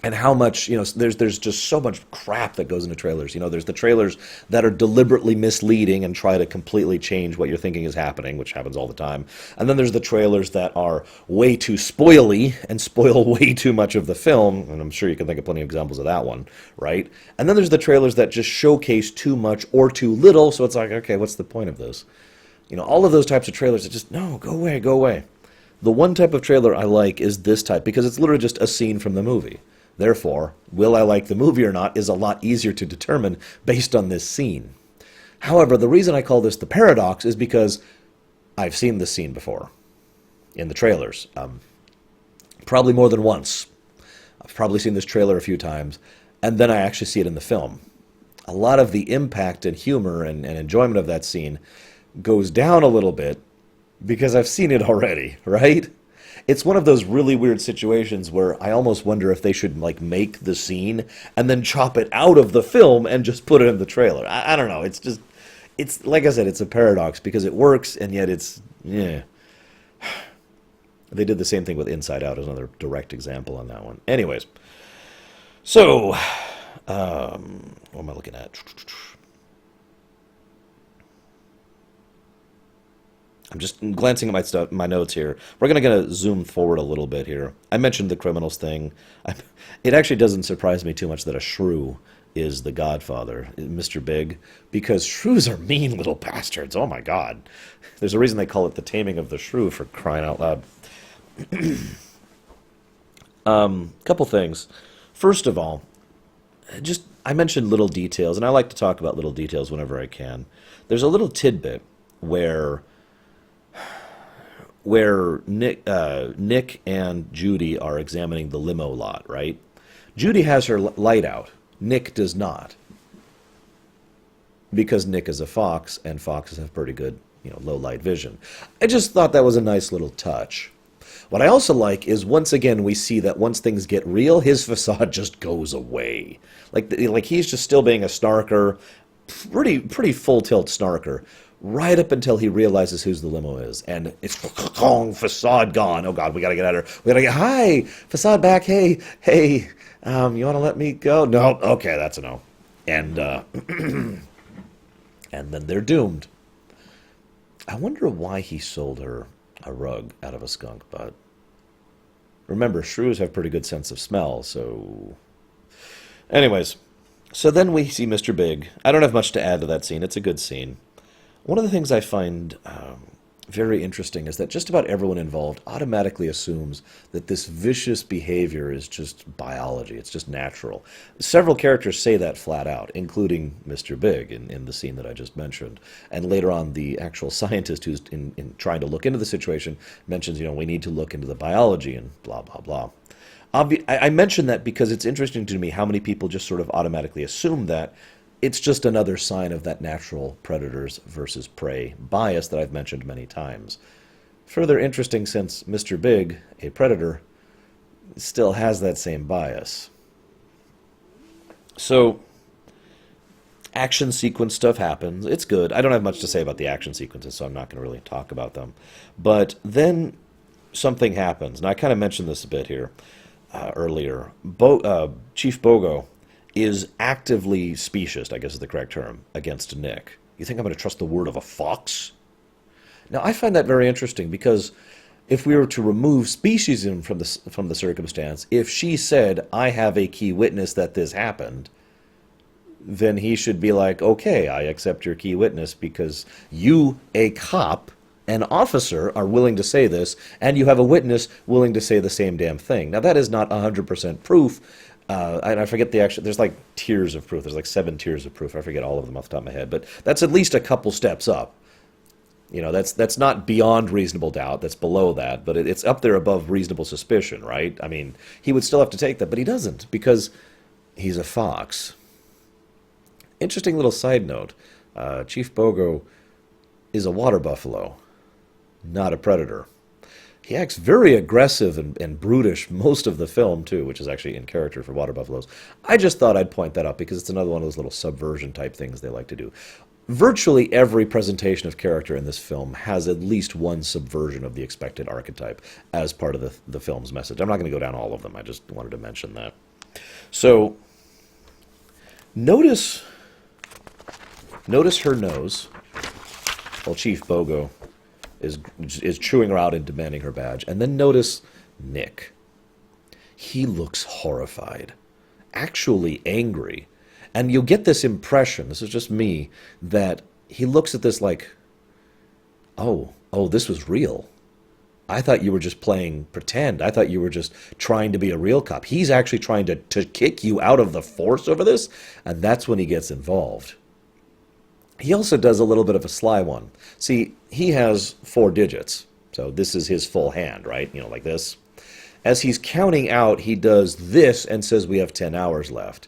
A: And how much, there's just so much crap that goes into trailers. There's the trailers that are deliberately misleading and try to completely change what you're thinking is happening, which happens all the time. And then there's the trailers that are way too spoily and spoil way too much of the film. And I'm sure you can think of plenty of examples of that one, right? And then there's the trailers that just showcase too much or too little. So it's like, okay, what's the point of this? All of those types of trailers are just, no, go away, go away. The one type of trailer I like is this type because it's literally just a scene from the movie. Therefore, will I like the movie or not is a lot easier to determine based on this scene. However, the reason I call this the paradox is because I've seen this scene before in the trailers. Probably more than once. I've probably seen this trailer a few times, and then I actually see it in the film. A lot of the impact and humor and enjoyment of that scene goes down a little bit because I've seen it already, right? It's one of those really weird situations where I almost wonder if they should make the scene and then chop it out of the film and just put it in the trailer. I don't know. It's like I said, it's a paradox because it works and yet yeah. They did the same thing with Inside Out as another direct example on that one. Anyways, so what am I looking at? I'm just glancing at my notes here. We're gonna zoom forward a little bit here. I mentioned the criminals thing. It actually doesn't surprise me too much that a shrew is the godfather, Mr. Big, because shrews are mean little bastards. Oh my God. There's a reason they call it the taming of the shrew, for crying out loud. Couple things. First of all, just I mentioned little details, and I like to talk about little details whenever I can. There's a little tidbit where Nick and Judy are examining the limo lot, right? Judy has her light out. Nick does not, because Nick is a fox, and foxes have pretty good, low light vision. I just thought that was a nice little touch. What I also like is, once again, we see that once things get real, his facade just goes away. Like he's just still being a snarker, pretty full tilt snarker, right up until he realizes whose the limo is, and it's facade gone. Oh God, we gotta get at her. We gotta get, hi, facade back. Hey, you want to let me go? No, okay, that's a no. And and then they're doomed. I wonder why he sold her a rug out of a skunk butt. Remember, shrews have pretty good sense of smell, so... Anyways, so then we see Mr. Big. I don't have much to add to that scene. It's a good scene. One of the things I find very interesting is that just about everyone involved automatically assumes that this vicious behavior is just biology. It's just natural. Several characters say that flat out, including Mr. Big in the scene that I just mentioned. And later on, the actual scientist who's in trying to look into the situation mentions, we need to look into the biology and blah, blah, blah. I mention that because it's interesting to me how many people just sort of automatically assume that it's just another sign of that natural predators versus prey bias that I've mentioned many times. Further interesting, since Mr. Big, a predator, still has that same bias. So, action sequence stuff happens. It's good. I don't have much to say about the action sequences, so I'm not going to really talk about them. But then something happens, and I kind of mentioned this a bit here earlier. Chief Bogo is actively specious, I guess is the correct term, against Nick. You think I'm going to trust the word of a fox? Now, I find that very interesting, because if we were to remove speciesism from the circumstance, if she said, I have a key witness that this happened, then he should be like, okay, I accept your key witness because you, a cop, an officer, are willing to say this, and you have a witness willing to say the same damn thing. Now, that is not 100% proof. And I forget the actual, there's like tiers of proof. There's like 7 tiers of proof. I forget all of them off the top of my head. But that's at least a couple steps up. That's not beyond reasonable doubt. That's below that. But it's up there above reasonable suspicion, right? I mean, he would still have to take that, but he doesn't, because he's a fox. Interesting little side note. Chief Bogo is a water buffalo, not a predator. He acts very aggressive and brutish most of the film, too, which is actually in character for water buffaloes. I just thought I'd point that out because it's another one of those little subversion type things they like to do. Virtually every presentation of character in this film has at least one subversion of the expected archetype as part of the film's message. I'm not going to go down all of them. I just wanted to mention that. So, notice her nose while Chief Bogo is chewing her out and demanding her badge. And then notice Nick. He looks horrified, actually angry. And you'll get this impression, this is just me, that he looks at this like, oh, this was real. I thought you were just playing pretend. I thought you were just trying to be a real cop. He's actually trying to kick you out of the force over this, and that's when he gets involved. He also does a little bit of a sly one. See, he has 4 digits, so this is his full hand, right? Like this. As he's counting out, he does this and says we have 10 hours left.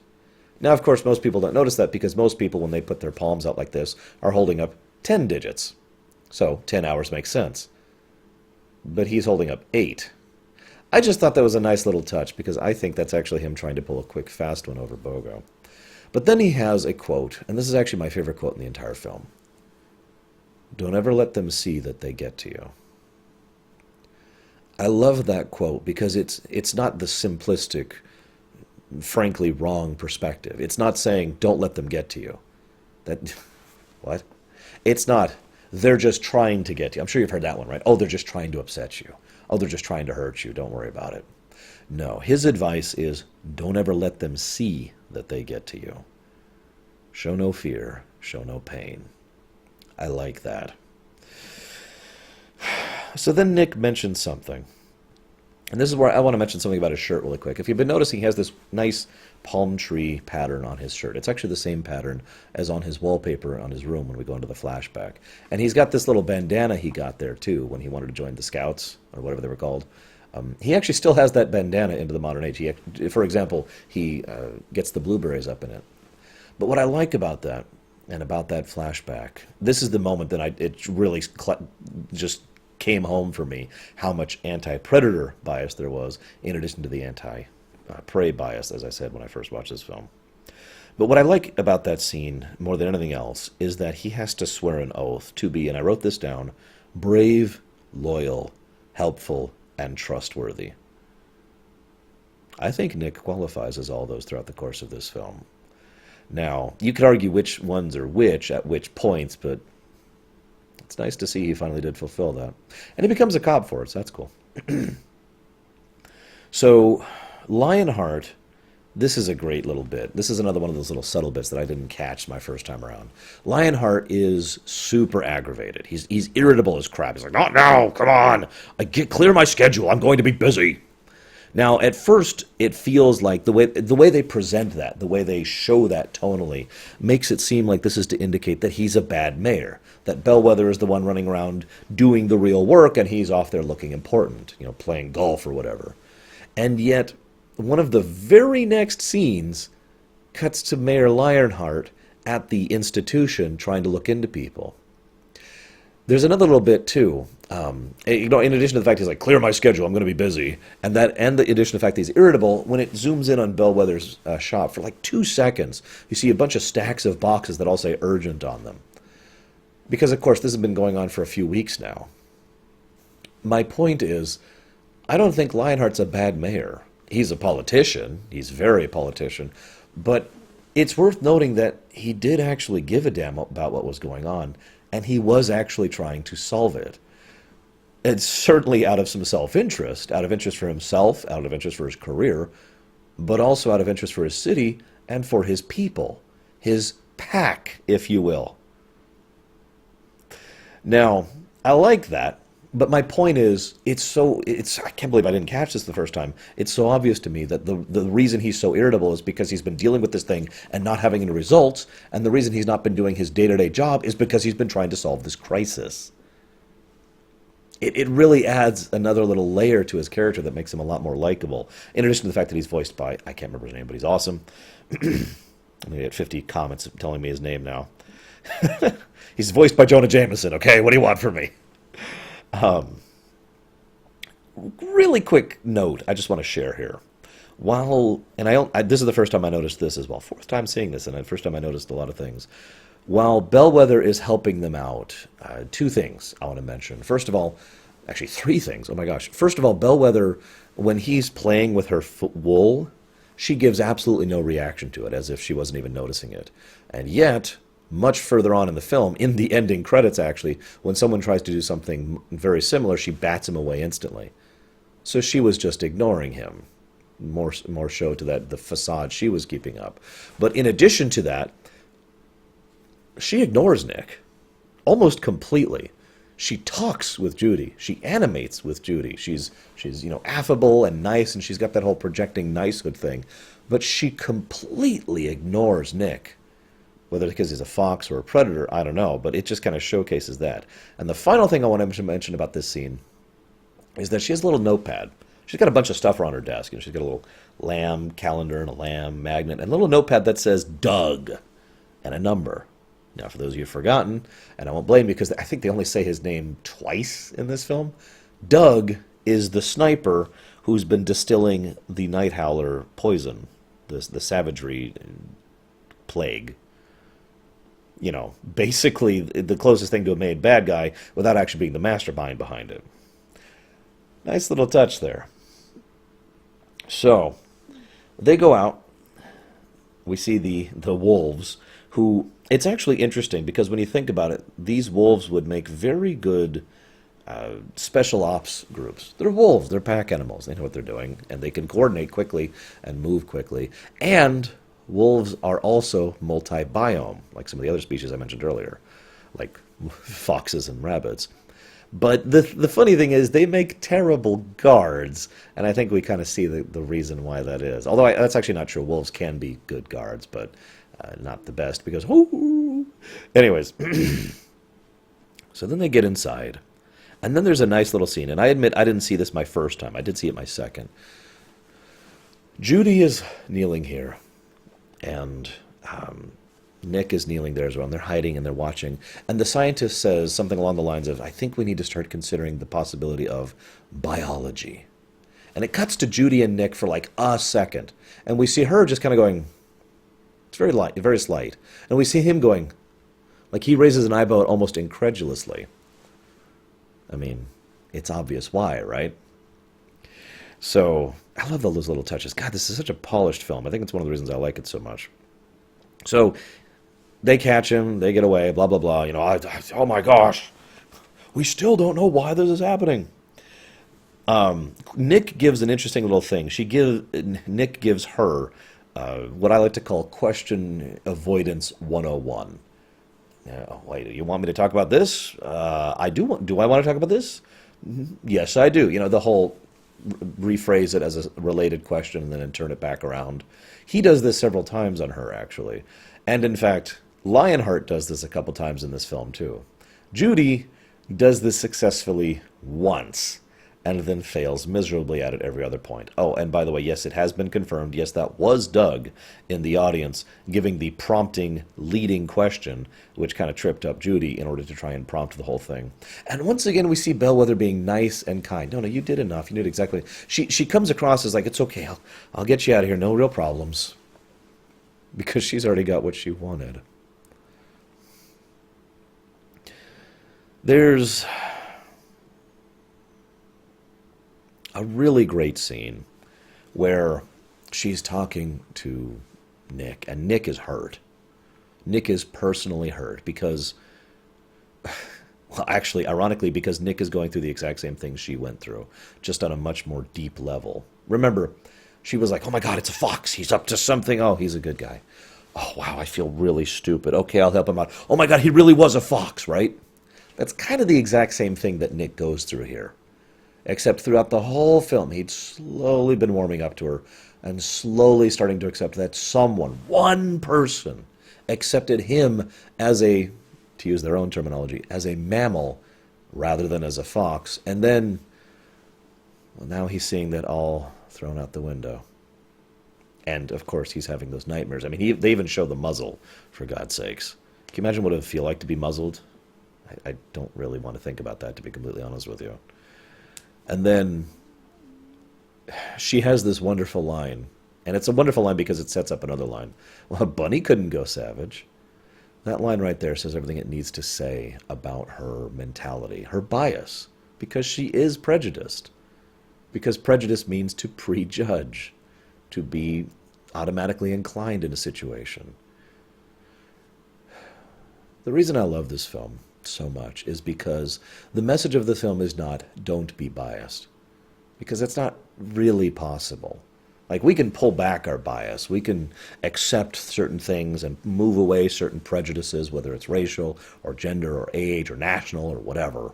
A: Now, of course, most people don't notice that because most people, when they put their palms out like this, are holding up 10 digits. So 10 hours makes sense. But he's holding up 8. I just thought that was a nice little touch because I think that's actually him trying to pull a quick, fast one over Bogo. But then he has a quote, and this is actually my favorite quote in the entire film. Don't ever let them see that they get to you. I love that quote because it's not the simplistic, frankly wrong perspective. It's not saying, don't let them get to you. What? It's not, they're just trying to get you. I'm sure you've heard that one, right? Oh, they're just trying to upset you. Oh, they're just trying to hurt you. Don't worry about it. No, his advice is don't ever let them see that they get to you. Show no fear, show no pain. I like that. So then Nick mentioned something. And this is where I want to mention something about his shirt really quick. If you've been noticing, he has this nice palm tree pattern on his shirt. It's actually the same pattern as on his wallpaper on his room when we go into the flashback. And he's got this little bandana he got there, too, when he wanted to join the Scouts, or whatever they were called. He actually still has that bandana into the modern age. For example, he gets the blueberries up in it. But what I like about that, and about that flashback, this is the moment that it really just came home for me, how much anti-predator bias there was, in addition to the anti-prey bias, as I said when I first watched this film. But what I like about that scene, more than anything else, is that he has to swear an oath to be, and I wrote this down, brave, loyal, helpful, and trustworthy. I think Nick qualifies as all those throughout the course of this film. Now, you could argue which ones are which at which points, but it's nice to see he finally did fulfill that. And he becomes a cop for it, so that's cool. So, Lionheart, this is a great little bit. This is another one of those little subtle bits that I didn't catch my first time around. Lionheart is super aggravated. He's irritable as crap. He's like, not now, come on. Clear my schedule. I'm going to be busy. Now, at first, it feels like the way they present that, the way they show that tonally, makes it seem like this is to indicate that he's a bad mayor, that Bellwether is the one running around doing the real work, and he's off there looking important, playing golf or whatever. And yet, one of the very next scenes cuts to Mayor Lionheart at the institution trying to look into people. There's another little bit, too. In addition to the fact he's like, clear my schedule, I'm going to be busy, and the addition to the fact that he's irritable, when it zooms in on Bellwether's shop for like 2 seconds, you see a bunch of stacks of boxes that all say urgent on them. Because, of course, this has been going on for a few weeks now. My point is, I don't think Lionheart's a bad mayor. He's a politician. He's very a politician. But it's worth noting that he did actually give a damn about what was going on, and he was actually trying to solve it. It's certainly out of some self-interest, out of interest for himself, out of interest for his career, but also out of interest for his city and for his people, his pack, if you will. Now, I like that, but my point is, I can't believe I didn't catch this the first time. It's so obvious to me that the reason he's so irritable is because he's been dealing with this thing and not having any results, and the reason he's not been doing his day-to-day job is because he's been trying to solve this crisis. It really adds another little layer to his character that makes him a lot more likable, in addition to the fact that he's voiced by, I can't remember his name, but he's awesome. I'm going to get 50 comments telling me his name now. He's voiced by Jonah Jameson, okay? What do you want from me? Really quick note I just want to share here. This is the first time I noticed this as well. Fourth time seeing this, and the first time I noticed a lot of things. While Bellwether is helping them out, 2 things I want to mention. First of all, actually 3 things. Oh my gosh. First of all, Bellwether, when he's playing with her wool, she gives absolutely no reaction to it, as if she wasn't even noticing it. And yet, much further on in the film, in the ending credits actually, when someone tries to do something very similar, she bats him away instantly. So she was just ignoring him. More show to that, the facade she was keeping up. But in addition to that, she ignores Nick almost completely. She talks with Judy. She animates with Judy. She's affable and nice, and she's got that whole projecting nicehood thing. But she completely ignores Nick. Whether it's because he's a fox or a predator, I don't know, but it just kind of showcases that. And the final thing I want to mention about this scene is that she has a little notepad. She's got a bunch of stuff around her desk. She's got a little lamb calendar and a lamb magnet and a little notepad that says Doug and a number. Now, for those of you who've forgotten, and I won't blame you because I think they only say his name twice in this film, Doug is the sniper who's been distilling the Night Howler poison, the savagery plague. Basically the closest thing to a made bad guy without actually being the mastermind behind it. Nice little touch there. So, they go out. We see the wolves who, it's actually interesting because when you think about it, these wolves would make very good special ops groups. They're wolves, they're pack animals, they know what they're doing, and they can coordinate quickly and move quickly. And wolves are also multi-biome, like some of the other species I mentioned earlier, like foxes and rabbits. But the funny thing is, they make terrible guards, and I think we kind of see the reason why that is. Although that's actually not true. Wolves can be good guards, but not the best because, anyways. So then they get inside, and then there's a nice little scene, and I admit I didn't see this my first time. I did see it my second. Judy is kneeling here, and Nick is kneeling there as well, and they're hiding and they're watching. And the scientist says something along the lines of, I think we need to start considering the possibility of biology. And it cuts to Judy and Nick for like a second. And we see her just kind of going, it's very light, very slight. And we see him going, like he raises an eyebrow almost incredulously. I mean, it's obvious why, right? So, I love all those little touches. God, this is such a polished film. I think it's one of the reasons I like it so much. So, they catch him, they get away, blah, blah, blah. You know, oh my gosh, we still don't know why this is happening. Nick gives an interesting little thing. Nick gives her what I like to call question avoidance 101. Wait, you want me to talk about this? I do. Do I want to talk about this? Yes, I do. You know, the whole rephrase it as a related question and then turn it back around. He does this several times on her, actually. And in fact, Lionheart does this a couple times in this film, too. Judy does this successfully once and then fails miserably at it every other point. Oh, and by the way, yes, it has been confirmed. Yes, that was Doug in the audience giving the prompting, leading question, which kind of tripped up Judy in order to try and prompt the whole thing. And once again, we see Bellwether being nice and kind. No, you did enough. You did exactly. She comes across as like, it's okay. I'll get you out of here. No real problems. Because she's already got what she wanted. There's a really great scene where she's talking to Nick, and Nick is hurt. Nick is personally hurt because, well, actually, ironically, because Nick is going through the exact same thing she went through, just on a much more deep level. Remember, she was like, oh my God, it's a fox. He's up to something. Oh, he's a good guy. Oh, wow, I feel really stupid. Okay, I'll help him out. Oh my God, he really was a fox, right? That's kind of the exact same thing that Nick goes through here. Except throughout the whole film, he'd slowly been warming up to her and slowly starting to accept that someone, one person, accepted him as a, to use their own terminology, as a mammal rather than as a fox. And then, well, now he's seeing that all thrown out the window. And, of course, he's having those nightmares. I mean, they even show the muzzle, for God's sakes. Can you imagine what it would feel like to be muzzled? I don't really want to think about that, to be completely honest with you. And then she has this wonderful line. And it's a wonderful line because it sets up another line. Well, Bunny couldn't go savage. That line right there says everything it needs to say about her mentality, her bias, because she is prejudiced. Because prejudice means to prejudge, to be automatically inclined in a situation. The reason I love this film so much is because the message of the film is not, don't be biased. Because that's not really possible. Like, we can pull back our bias. We can accept certain things and move away certain prejudices, whether it's racial or gender or age or national or whatever.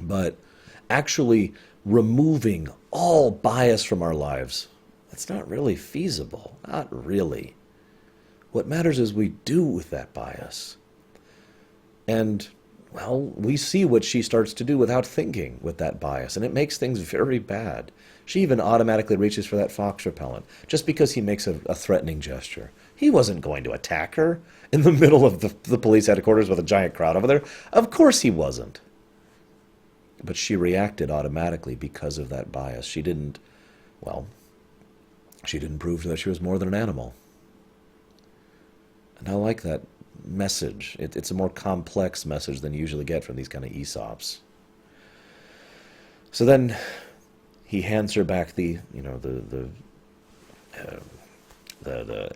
A: But actually removing all bias from our lives, that's not really feasible. Not really. What matters is we do with that bias. And, well, we see what she starts to do without thinking with that bias, and it makes things very bad. She even automatically reaches for that fox repellent, just because he makes a threatening gesture. He wasn't going to attack her in the middle of the police headquarters with a giant crowd over there. Of course he wasn't. But she reacted automatically because of that bias. She didn't prove that she was more than an animal. And I like that message. It's a more complex message than you usually get from these kind of Aesops. So then he hands her back the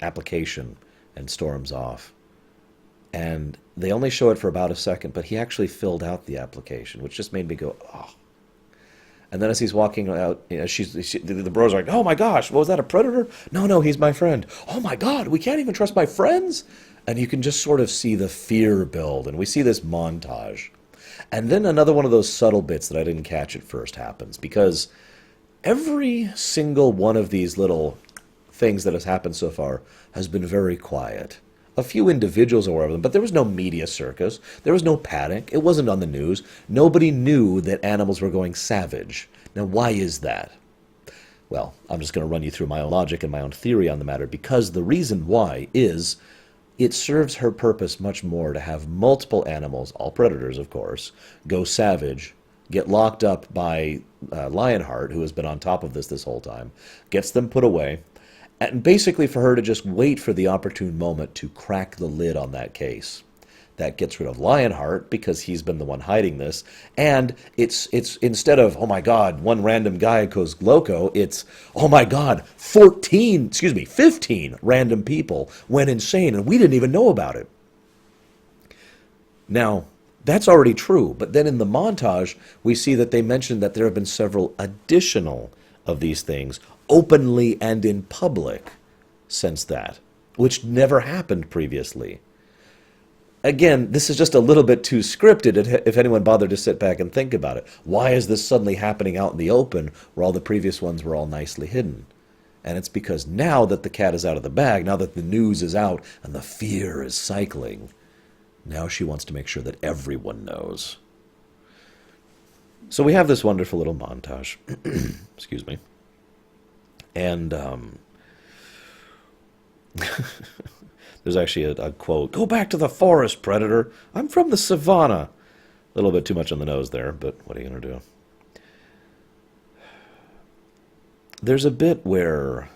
A: application and storms off. And they only show it for about a second, but he actually filled out the application, which just made me go, oh. And then as he's walking out, the bros are like, oh my gosh, what was that, a predator? No, no, he's my friend. Oh my God, we can't even trust my friends? And you can just sort of see the fear build, and we see this montage. And then another one of those subtle bits that I didn't catch at first happens, because every single one of these little things that has happened so far has been very quiet. A few individuals are aware of them, but there was no media circus. There was no panic. It wasn't on the news. Nobody knew that animals were going savage. Now, why is that? Well, I'm just going to run you through my own logic and my own theory on the matter, because the reason why is it serves her purpose much more to have multiple animals, all predators, of course, go savage, get locked up by Lionheart, who has been on top of this whole time, gets them put away, and basically for her to just wait for the opportune moment to crack the lid on that case. That gets rid of Lionheart because he's been the one hiding this. And it's instead of, oh my God, one random guy goes loco, it's, oh my God, 15 random people went insane and we didn't even know about it. Now, that's already true. But then in the montage, we see that they mentioned that there have been several additional of these things openly and in public since that, which never happened previously. Again, this is just a little bit too scripted if anyone bothered to sit back and think about it. Why is this suddenly happening out in the open where all the previous ones were all nicely hidden? And it's because now that the cat is out of the bag, now that the news is out and the fear is cycling, now she wants to make sure that everyone knows. So we have this wonderful little montage. Excuse me. And there's actually a quote, "Go back to the forest, predator. I'm from the savannah." A little bit too much on the nose there, but what are you going to do? There's a bit where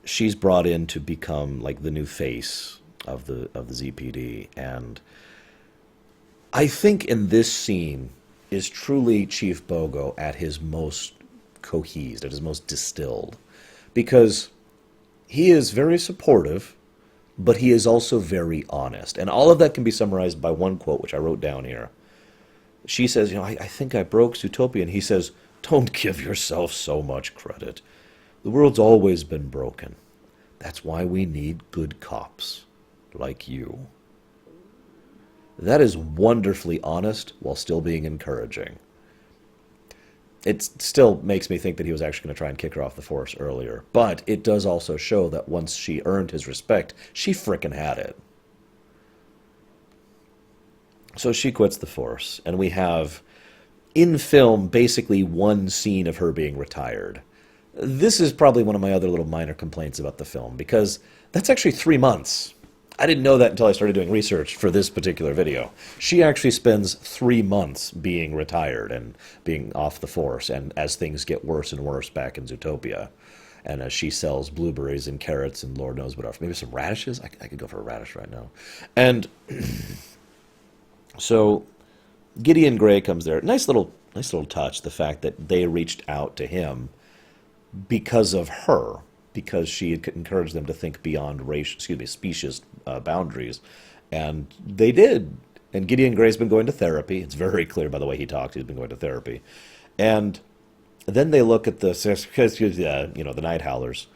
A: she's brought in to become like the new face of the ZPD, and I think in this scene is truly Chief Bogo at his most cohesed, at his most distilled, because he is very supportive, but he is also very honest. And all of that can be summarized by one quote, which I wrote down here. She says, I think I broke Zootopia. And he says, don't give yourself so much credit. The world's always been broken. That's why we need good cops like you. That is wonderfully honest while still being encouraging. It still makes me think that he was actually going to try and kick her off the force earlier. But it does also show that once she earned his respect, she frickin' had it. So she quits the force, and we have, in film, basically one scene of her being retired. This is probably one of my other little minor complaints about the film, because that's actually 3 months. I didn't know that until I started doing research for this particular video. She actually spends 3 months being retired and being off the force, and as things get worse and worse back in Zootopia, and as she sells blueberries and carrots and Lord knows what else, maybe some radishes? I could go for a radish right now. And so Gideon Gray comes there. Nice little touch, the fact that they reached out to him because of her, because she had encouraged them to think beyond specious boundaries, and they did. And Gideon Gray's been going to therapy. It's very clear by the way he talks. He's been going to therapy. And then they look at the night howlers,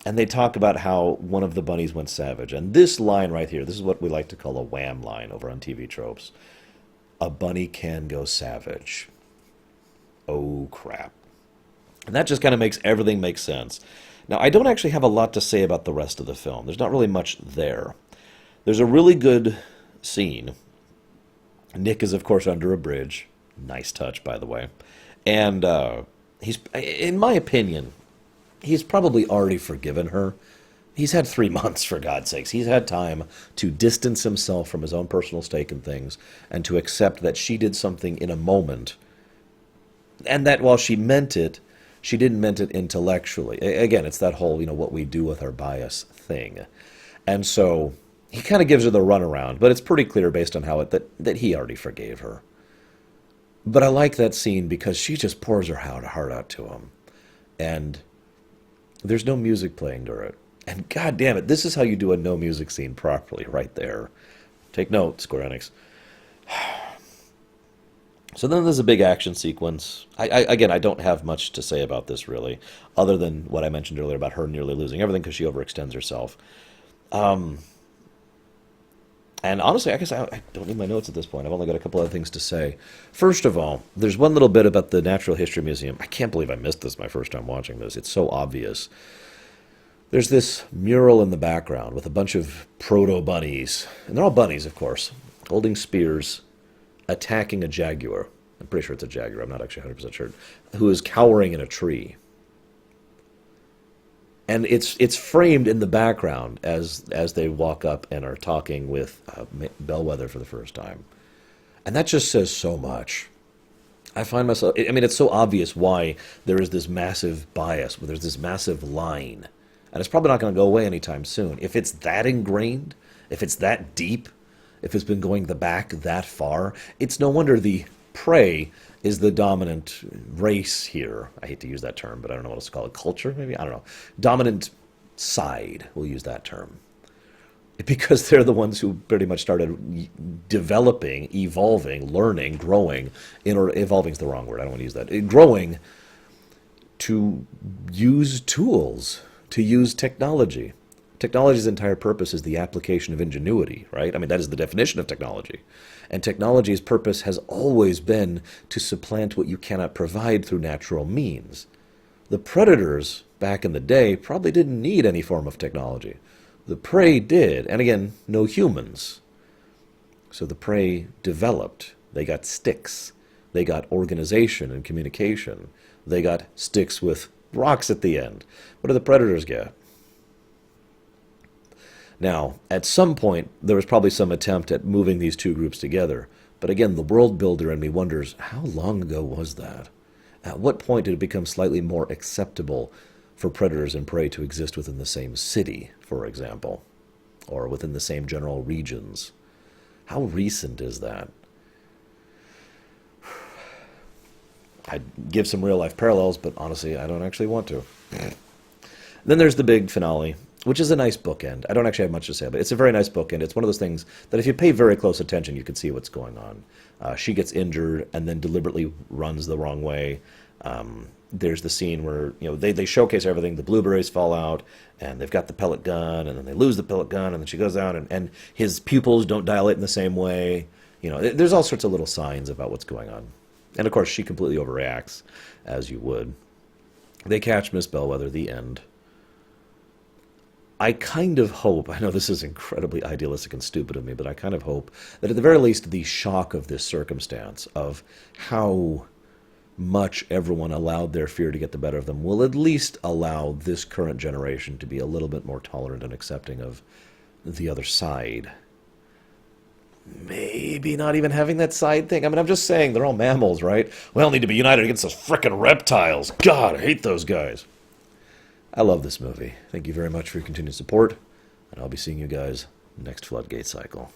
A: and they talk about how one of the bunnies went savage. And this line right here, this is what we like to call a wham line over on TV Tropes. A bunny can go savage. Oh, crap. And that just kind of makes everything make sense. Now, I don't actually have a lot to say about the rest of the film. There's not really much there. There's a really good scene. Nick is, of course, under a bridge. Nice touch, by the way. And he's, in my opinion, he's probably already forgiven her. He's had 3 months, for God's sakes. He's had time to distance himself from his own personal stake in things and to accept that she did something in a moment, and that while she meant it, she didn't meant it intellectually. Again, it's that whole, what we do with our bias thing. And so he kind of gives her the runaround, but it's pretty clear based on how that he already forgave her. But I like that scene because she just pours her heart out to him. And there's no music playing during it. And god damn it, this is how you do a no music scene properly, right there. Take note, Square Enix. So then there's a big action sequence. Again, I don't have much to say about this really, other than what I mentioned earlier about her nearly losing everything because she overextends herself. Um, and honestly, I guess I don't need my notes at this point. I've only got a couple other things to say. First of all, there's one little bit about the Natural History Museum. I can't believe I missed this my first time watching this. It's so obvious. There's this mural in the background with a bunch of proto-bunnies, and they're all bunnies, of course, holding spears, attacking a jaguar. I'm pretty sure it's a jaguar, I'm not actually 100% sure, who is cowering in a tree. And it's framed in the background as they walk up and are talking with Bellwether for the first time. And that just says so much. I find myself, I mean, it's so obvious why there is this massive bias, where there's this massive line. And it's probably not going to go away anytime soon. If it's that ingrained, if it's that deep, if it's been going back that far, it's no wonder the prey is the dominant race here. I hate to use that term, but I don't know what else to call it. Culture, maybe? I don't know. Dominant side, we'll use that term. Because they're the ones who pretty much started developing, evolving, learning, growing, evolving is the wrong word, I don't want to use that, growing to use tools, to use technology. Technology's entire purpose is the application of ingenuity, right? I mean, that is the definition of technology. And technology's purpose has always been to supplant what you cannot provide through natural means. The predators, back in the day, probably didn't need any form of technology. The prey did, and again, no humans. So the prey developed. They got sticks. They got organization and communication. They got sticks with rocks at the end. What do the predators get? Now, at some point, there was probably some attempt at moving these two groups together. But again, the world builder in me wonders, how long ago was that? At what point did it become slightly more acceptable for predators and prey to exist within the same city, for example, or within the same general regions? How recent is that? I'd give some real-life parallels, but honestly, I don't actually want to. Then there's the big finale, which is a nice bookend. I don't actually have much to say, but it's a very nice bookend. It's one of those things that if you pay very close attention, you can see what's going on. She gets injured and then deliberately runs the wrong way. There's the scene where they showcase everything. The blueberries fall out, and they've got the pellet gun, and then they lose the pellet gun, and then she goes out, and his pupils don't dilate in the same way. There's all sorts of little signs about what's going on. And of course, she completely overreacts, as you would. They catch Miss Bellwether, the end. I kind of hope, I know this is incredibly idealistic and stupid of me, but I kind of hope that at the very least the shock of this circumstance, of how much everyone allowed their fear to get the better of them, will at least allow this current generation to be a little bit more tolerant and accepting of the other side. Maybe not even having that side thing. I mean, I'm just saying, they're all mammals, right? We all need to be united against those frickin' reptiles. God, I hate those guys. I love this movie. Thank you very much for your continued support, and I'll be seeing you guys next Floodgate cycle.